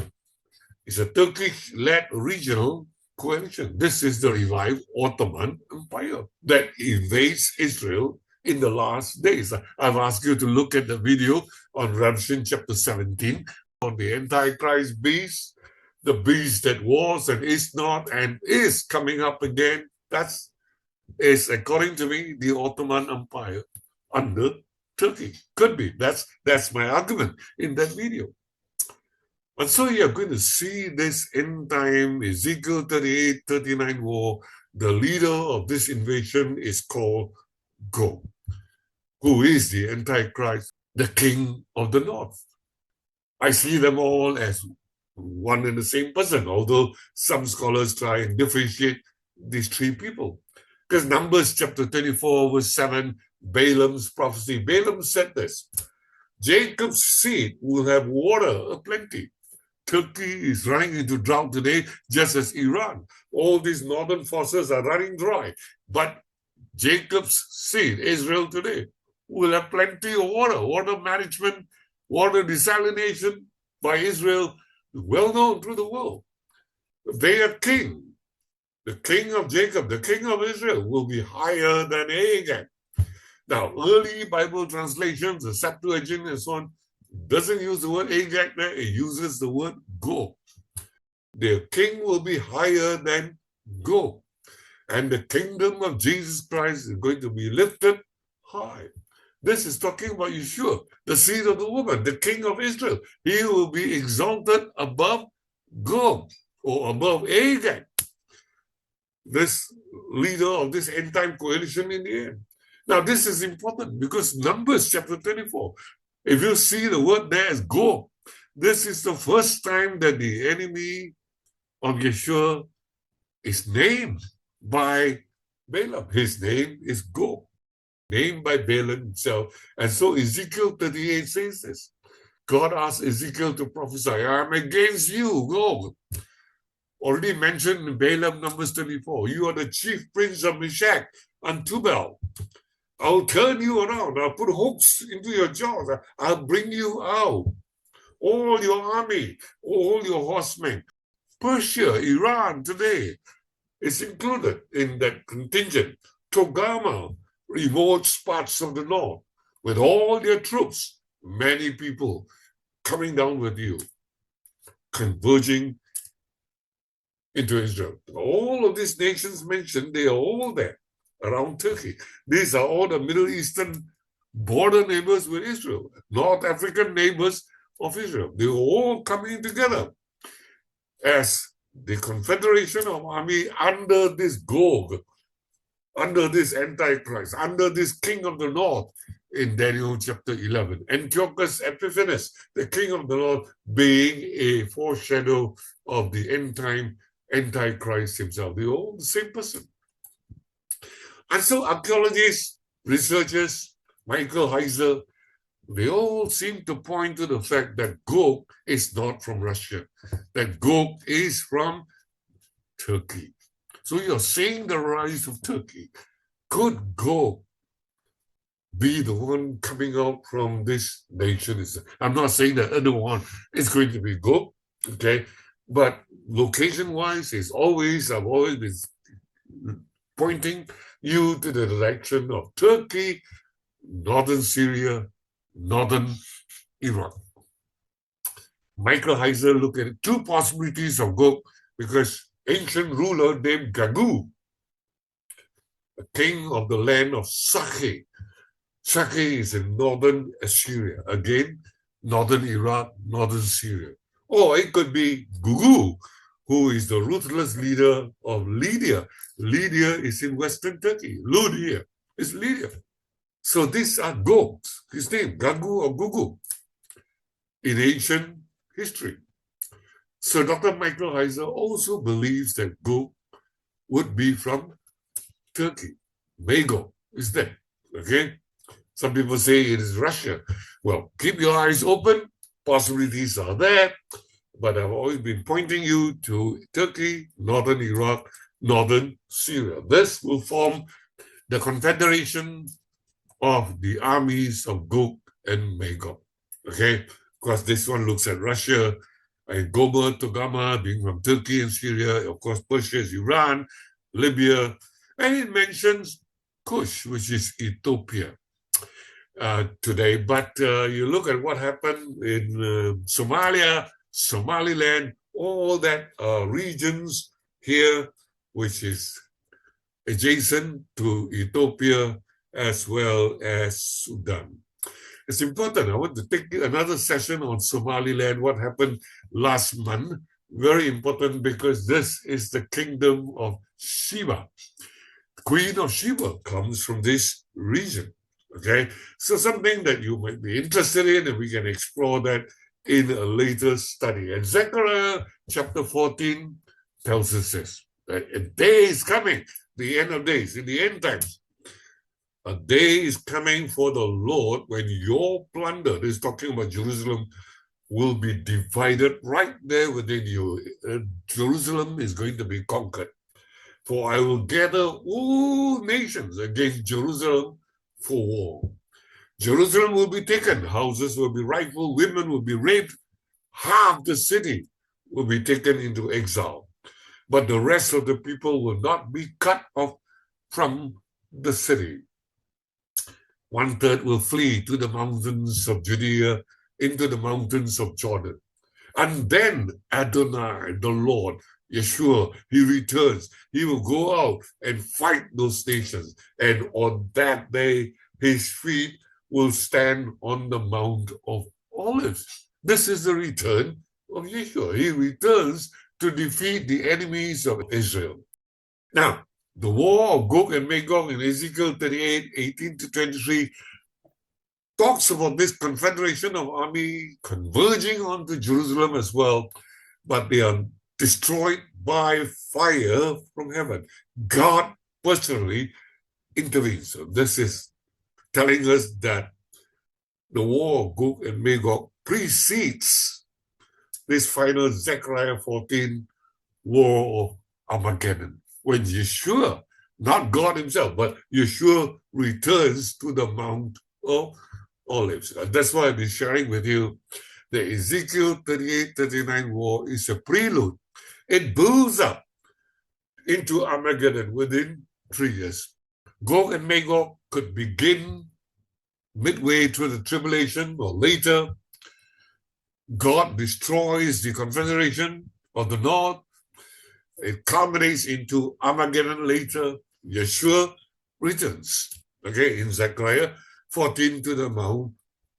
is a Turkish-led regional coalition. This is the revived Ottoman Empire that invades Israel in the last days. I've asked you to look at the video on Revelation chapter 17 on the Antichrist beast, the beast that was and is not and is coming up again. That is, according to me, the Ottoman Empire under Turkey. Could be. That's my argument in that video. And so you're going to see this end time Ezekiel 38, 39 war. The leader of this invasion is called Gog, who is the Antichrist, the king of the north. I see them all as one and the same person, although some scholars try and differentiate these 3 people. Because Numbers chapter 24, verse 7, Balaam's prophecy. Balaam said this, Jacob's seed will have water aplenty. Turkey is running into drought today, just as Iran. All these northern forces are running dry. But Jacob's seed, Israel today, will have plenty of water. Water management, water desalination by Israel, well known through the world. Their king, the king of Jacob, the king of Israel, will be higher than Agag. Now, early Bible translations, the Septuagint and so on, doesn't use the word Agag there, it uses the word Gog. Their king will be higher than Gog. And the kingdom of Jesus Christ is going to be lifted high. This is talking about Yeshua, the seed of the woman, the king of Israel. He will be exalted above Gog or above Agag, this leader of this end-time coalition in the end. Now, this is important because Numbers chapter 24, if you see the word there as Gog, this is the first time that the enemy of Yeshua is named by Balaam. His name is Gog, named by Balaam himself. And so Ezekiel 38 says this. God asked Ezekiel to prophesy, I am against you, Gog. Already mentioned in Balaam, Numbers 24. You are the chief prince of Meshach and Tubal. I'll turn you around. I'll put hooks into your jaws. I'll bring you out. All your army, all your horsemen. Persia, Iran today is included in that contingent. Togama, remote parts of the north, with all their troops, many people coming down with you, converging into Israel. All of these nations mentioned, they are all there around Turkey. These are all the Middle Eastern border neighbors with Israel, North African neighbors of Israel. They were all coming together as the confederation of army under this Gog, under this Antichrist, under this king of the north in Daniel chapter 11. Antiochus Epiphanes, the king of the north, being a foreshadow of the end time Antichrist himself. They were all the same person. And so archaeologists, researchers, Michael Heiser, they all seem to point to the fact that Gog is not from Russia, that Gog is from Turkey. So you're seeing the rise of Turkey. Could Gog be the one coming out from this nation? I'm not saying that Erdogan is going to be Gog, okay? But location-wise, I've always been pointing you to the direction of Turkey, northern Syria, northern Iraq. Michael Heiser looked at two possibilities of Gog because ancient ruler named Gagu, a king of the land of Sakhe. Sakhe is in northern Assyria. Again, northern Iraq, northern Syria. Or it could be Gugu, who is the ruthless leader of Lydia. Lydia is in western Turkey. Lydia is Lydia. So these are Gogs, his name, Gagu or Gugu, in ancient history. So Dr. Michael Heiser also believes that Gog would be from Turkey. Magog is there, okay? Some people say it is Russia. Well, keep your eyes open. Possibilities are there. But I've always been pointing you to Turkey, northern Iraq, northern Syria. This will form the confederation of the armies of Gog and Magog. Okay? Of course, this one looks at Russia and Gomer, Togama being from Turkey and Syria. Of course, Persia is Iran, Libya, and it mentions Kush, which is Ethiopia today. But you look at what happened in Somalia, Somaliland, all that regions here, which is adjacent to Ethiopia as well as Sudan. It's important. I want to take another session on Somaliland, what happened last month. Very important because this is the kingdom of Sheba. Queen of Sheba comes from this region. Okay, so something that you might be interested in, and we can explore that in a later study. And Zechariah chapter 14 tells us this, that a day is coming, the end of days, in the end times. A day is coming for the Lord when your plunder, this is talking about Jerusalem, will be divided right there within you. Jerusalem is going to be conquered. For I will gather all nations against Jerusalem for war. Jerusalem will be taken, houses will be rifled, women will be raped, half the city will be taken into exile. But the rest of the people will not be cut off from the city. 1/3 will flee to the mountains of Judea, into the mountains of Jordan. And then Adonai, the Lord, Yeshua, he returns. He will go out and fight those nations. And on that day, his feet will stand on the Mount of Olives. This is the return of Yeshua. He returns to defeat the enemies of Israel. Now, the war of Gog and Magog in Ezekiel 38, 18 to 23 talks about this confederation of army converging onto Jerusalem as well, but they are destroyed by fire from heaven. God personally intervenes. So this is telling us that the war of Gog and Magog precedes this final Zechariah 14 war of Armageddon, when Yeshua, not God himself, but Yeshua returns to the Mount of Olives. That's why I've been sharing with you the Ezekiel 38-39 war is a prelude. It builds up into Armageddon within 3 years. Gog and Magog could begin midway through the tribulation or later. God destroys the confederation of the north. It culminates into Armageddon later. Yeshua returns, okay, in Zechariah 14 to the Mount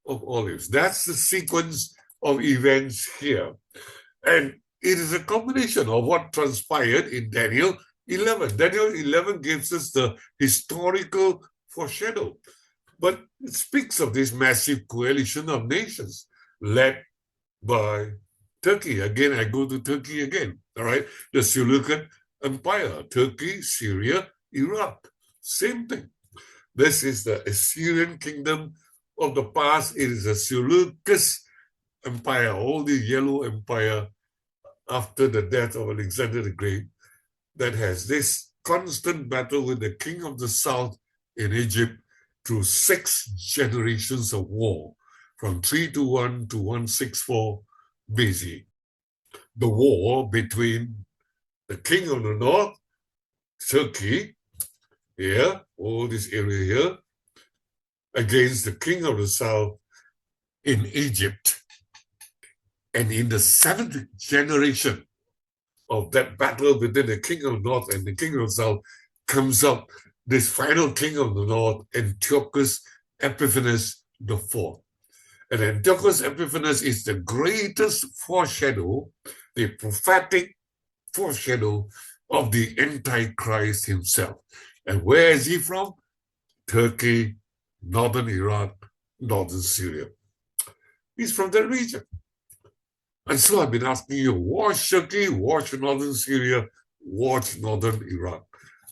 of Olives. That's the sequence of events here. And it is a combination of what transpired in Daniel 11. Daniel 11 gives us the historical foreshadow, but it speaks of this massive coalition of nations led by Turkey. Again, I go to Turkey again, all right? The Seleucid Empire, Turkey, Syria, Iraq, same thing. This is the Assyrian kingdom of the past. It is a Seleucid Empire, all the yellow empire after the death of Alexander the Great, that has this constant battle with the king of the south in Egypt through 6 generations of war, from 321 to 164 BC. The war between the king of the north, Turkey, here, all this area here, against the king of the south in Egypt. And in the 7th generation of that battle between the king of the north and the king of the south comes up this final king of the north, Antiochus Epiphanes IV. And Antiochus Epiphanes is the greatest foreshadow, the prophetic foreshadow of the Antichrist himself. And where is he from? Turkey, northern Iraq, northern Syria. He's from that region. And so I've been asking you, watch Turkey, watch northern Syria, watch northern Iraq.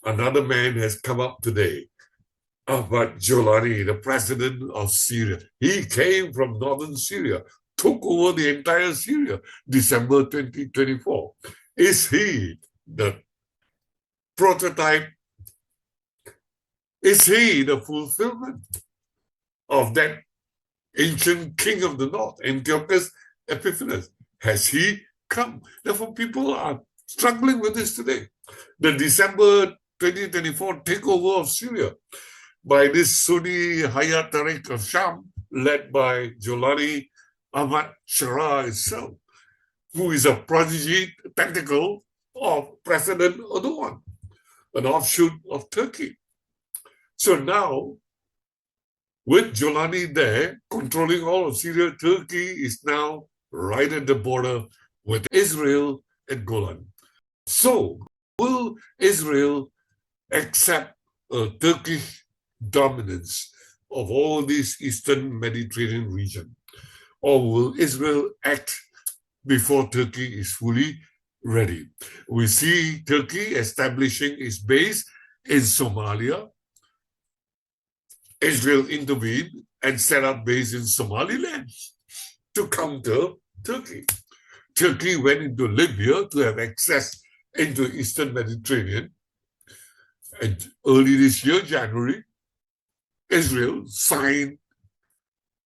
Another man has come up today, Ahmad Jolani, the president of Syria. He came from northern Syria, took over the entire Syria, December 2024. Is he the prototype? Is he the fulfillment of that ancient king of the north, Antiochus Epiphanes? Has he come? Therefore, people are struggling with this today. The December 2024 takeover of Syria by this Sunni Hayat Tariq of Sham, led by Jolani Ahmad Shara itself, who is a prodigy tentacle of President Erdogan, an offshoot of Turkey. So now, with Jolani there, controlling all of Syria, Turkey is now right at the border with Israel and Golan. So, will Israel accept a Turkish dominance of all this Eastern Mediterranean region? Or will Israel act before Turkey is fully ready? We see Turkey establishing its base in Somalia. Israel intervened and set up base in Somaliland to counter Turkey. Turkey went into Libya to have access into Eastern Mediterranean. And early this year, January, Israel signed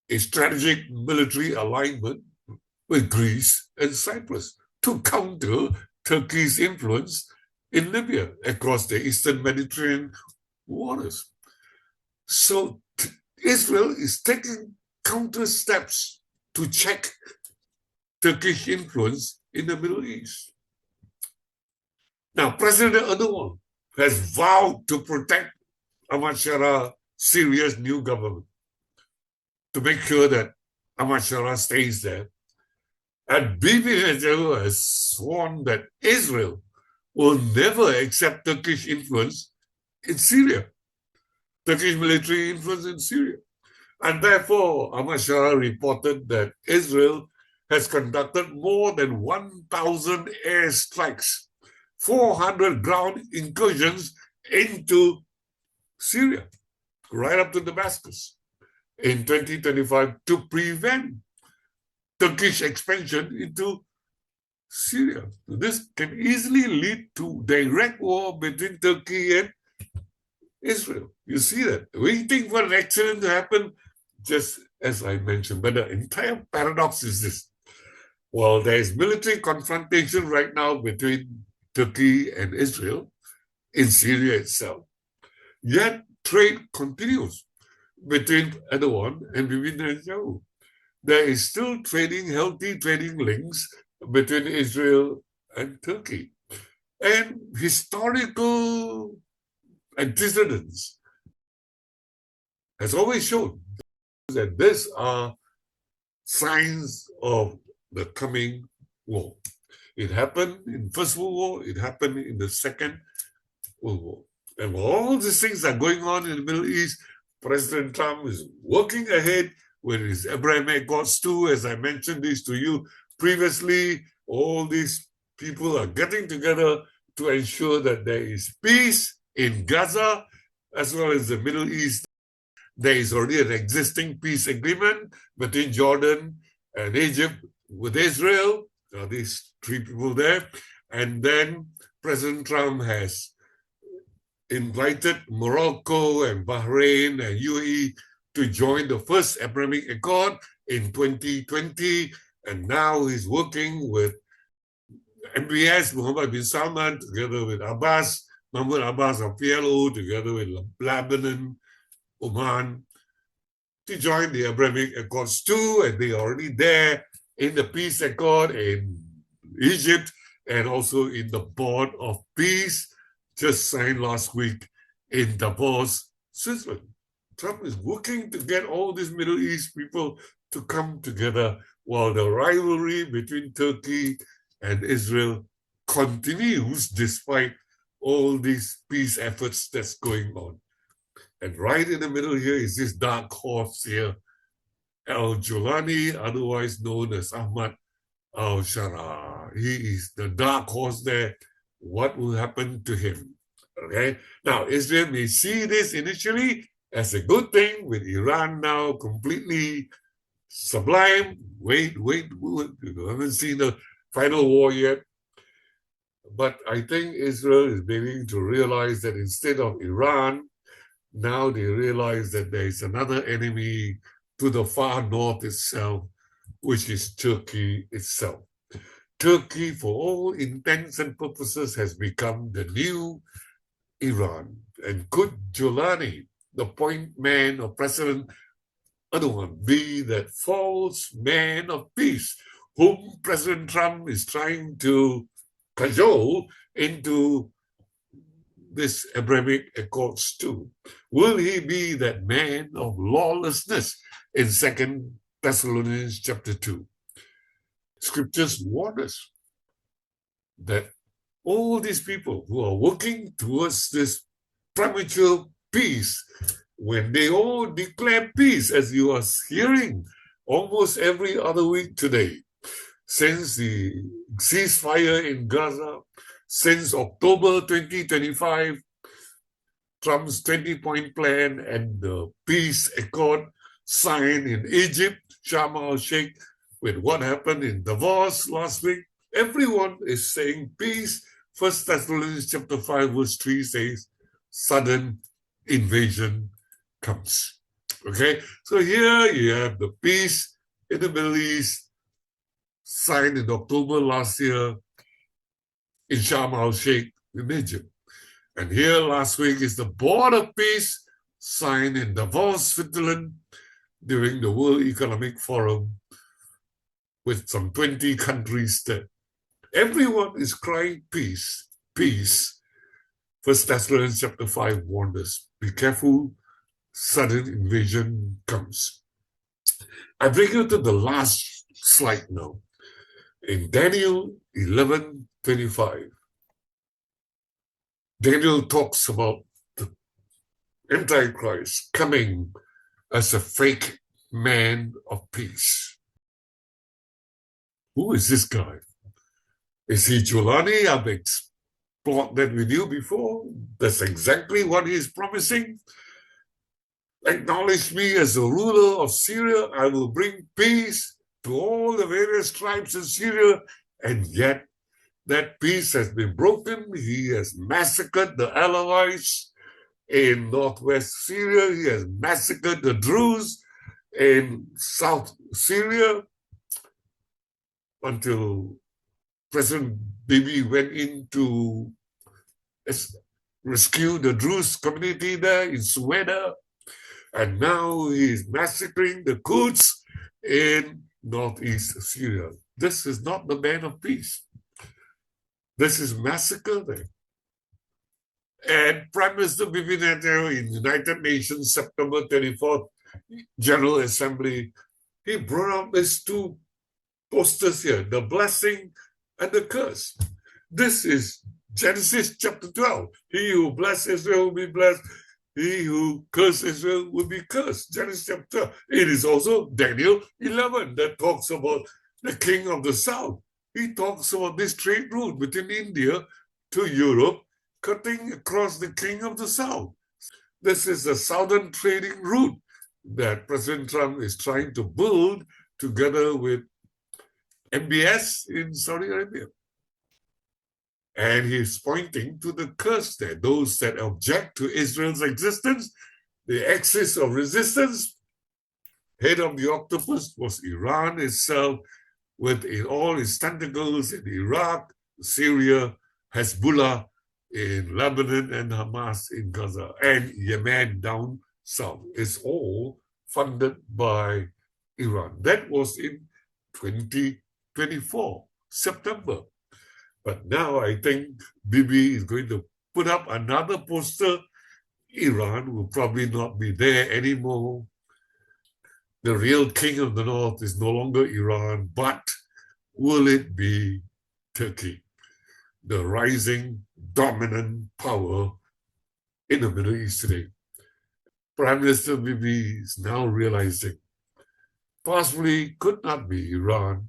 a strategic military alignment with Greece and Cyprus to counter Turkey's influence in Libya across the Eastern Mediterranean waters. So Israel is taking counter steps to check Turkish influence in the Middle East. Now, President Erdogan has vowed to protect Ahmad Shara, Syria's new government, to make sure that Ahmad Shara stays there. And Bibi Netanyahu has sworn that Israel will never accept Turkish influence in Syria, Turkish military influence in Syria. And therefore, Ahmad Shara reported that Israel has conducted more than 1,000 airstrikes, 400 ground incursions into Syria, right up to Damascus in 2025 to prevent Turkish expansion into Syria. This can easily lead to direct war between Turkey and Israel. You see that? Waiting for an accident to happen, just as I mentioned. But the entire paradox is this. While there is military confrontation right now between Turkey and Israel in Syria itself, yet trade continues between Erdogan and Bibi Netanyahu. There is still healthy trading links between Israel and Turkey. And historical antecedents has always shown that these are signs of the coming war. It happened in First World War, it happened in the Second World War. And while all these things are going on in the Middle East, President Trump is working ahead with his Abrahamic Accords too. As I mentioned this to you previously, all these people are getting together to ensure that there is peace in Gaza as well as the Middle East. There is already an existing peace agreement between Jordan and Egypt with Israel. These three people there. And then President Trump has invited Morocco and Bahrain and UAE to join the first Abrahamic Accord in 2020. And now he's working with MBS, Mohammed bin Salman, together with Mahmoud Abbas of PLO, together with Lebanon, Oman, to join the Abrahamic Accords too. And they are already there in the peace accord in Egypt and also in the Board of Peace, just signed last week in Davos, Switzerland. Trump is working to get all these Middle East people to come together while the rivalry between Turkey and Israel continues despite all these peace efforts that's going on. And right in the middle here is this dark horse here, al-Jolani, otherwise known as Ahmad al-Shara. He is the dark horse there. What will happen to him? Okay. Now, Israel may see this initially as a good thing, with Iran now completely sublime. Wait, we haven't seen the final war yet. But I think Israel is beginning to realize that instead of Iran, now they realize that there is another enemy to the far north itself, which is Turkey itself. Turkey, for all intents and purposes, has become the new Iran. And could Jolani, the point man of President Erdogan, be that false man of peace whom President Trump is trying to cajole into this Abrahamic Accords too? Will he be that man of lawlessness in 2 Thessalonians chapter 2? Scriptures warn us that all these people who are working towards this premature peace, when they all declare peace, as you are hearing almost every other week today, since the ceasefire in Gaza, since October 2025, Trump's 20-point plan and the peace accord signed in Egypt, Sharm el-Sheikh, with what happened in Davos last week, everyone is saying peace. 1 Thessalonians chapter 5 verse 3 says, sudden invasion comes. Okay, so here you have the peace in the Middle East signed in October last year in Sharm el-Sheikh in Egypt. And here last week is the Board of Peace signed in Davos, Switzerland during the World Economic Forum with some 20 countries there. Everyone is crying peace, peace. 1 Thessalonians chapter 5 warned us, be careful, sudden invasion comes. I bring you to the last slide now. In Daniel 11:25, Daniel talks about the Antichrist coming as a fake man of peace. Who is this guy? Is he Jolani? I've explored that with you before. That's exactly what he is promising. Acknowledge me as the ruler of Syria. I will bring peace to all the various tribes in Syria. And yet That peace has been broken. He has massacred the Alawites in northwest Syria. He has massacred the Druze in South Syria until President Bibi went in to rescue the Druze community there in Sueda. And now he's massacring the Kurds in northeast Syria. This is not the man of peace. This is massacre there. And Prime Minister Bibi Netanyahu in United Nations September 24th General Assembly, he brought up these two posters here, the blessing and the curse. This is Genesis chapter 12. He who blesses Israel will be blessed. He who curses Israel will be cursed. Genesis chapter 12. It is also Daniel 11 that talks about the king of the south. He talks about this trade route between India to Europe, cutting across the king of the south. This is the southern trading route that President Trump is trying to build together with MBS in Saudi Arabia. And he's pointing to the curse there. Those that object to Israel's existence, the axis of resistance, head of the octopus was Iran itself, with all its tentacles in Iraq, Syria, Hezbollah in Lebanon, and Hamas in Gaza, and Yemen down south. It's all funded by Iran. That was in 2024, September. But now I think Bibi is going to put up another poster. Iran will probably not be there anymore. The real king of the north is no longer Iran, but will it be Turkey, the rising dominant power in the Middle East today? Prime Minister Bibi is now realizing possibly could not be Iran.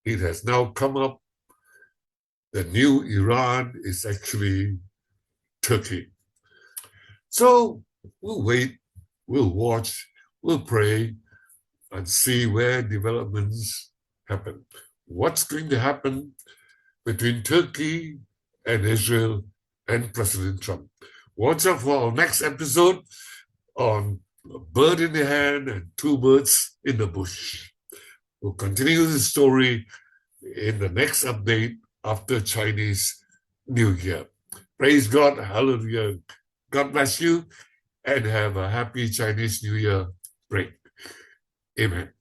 It has now come up. The new Iran is actually Turkey. So we'll wait, we'll watch, we'll pray and see where developments happen. What's going to happen between Turkey and Israel and President Trump? Watch out for our next episode on a bird in the hand and two birds in the bush. We'll continue the story in the next update after Chinese New Year. Praise God, hallelujah. God bless you and have a happy Chinese New Year break. Amen.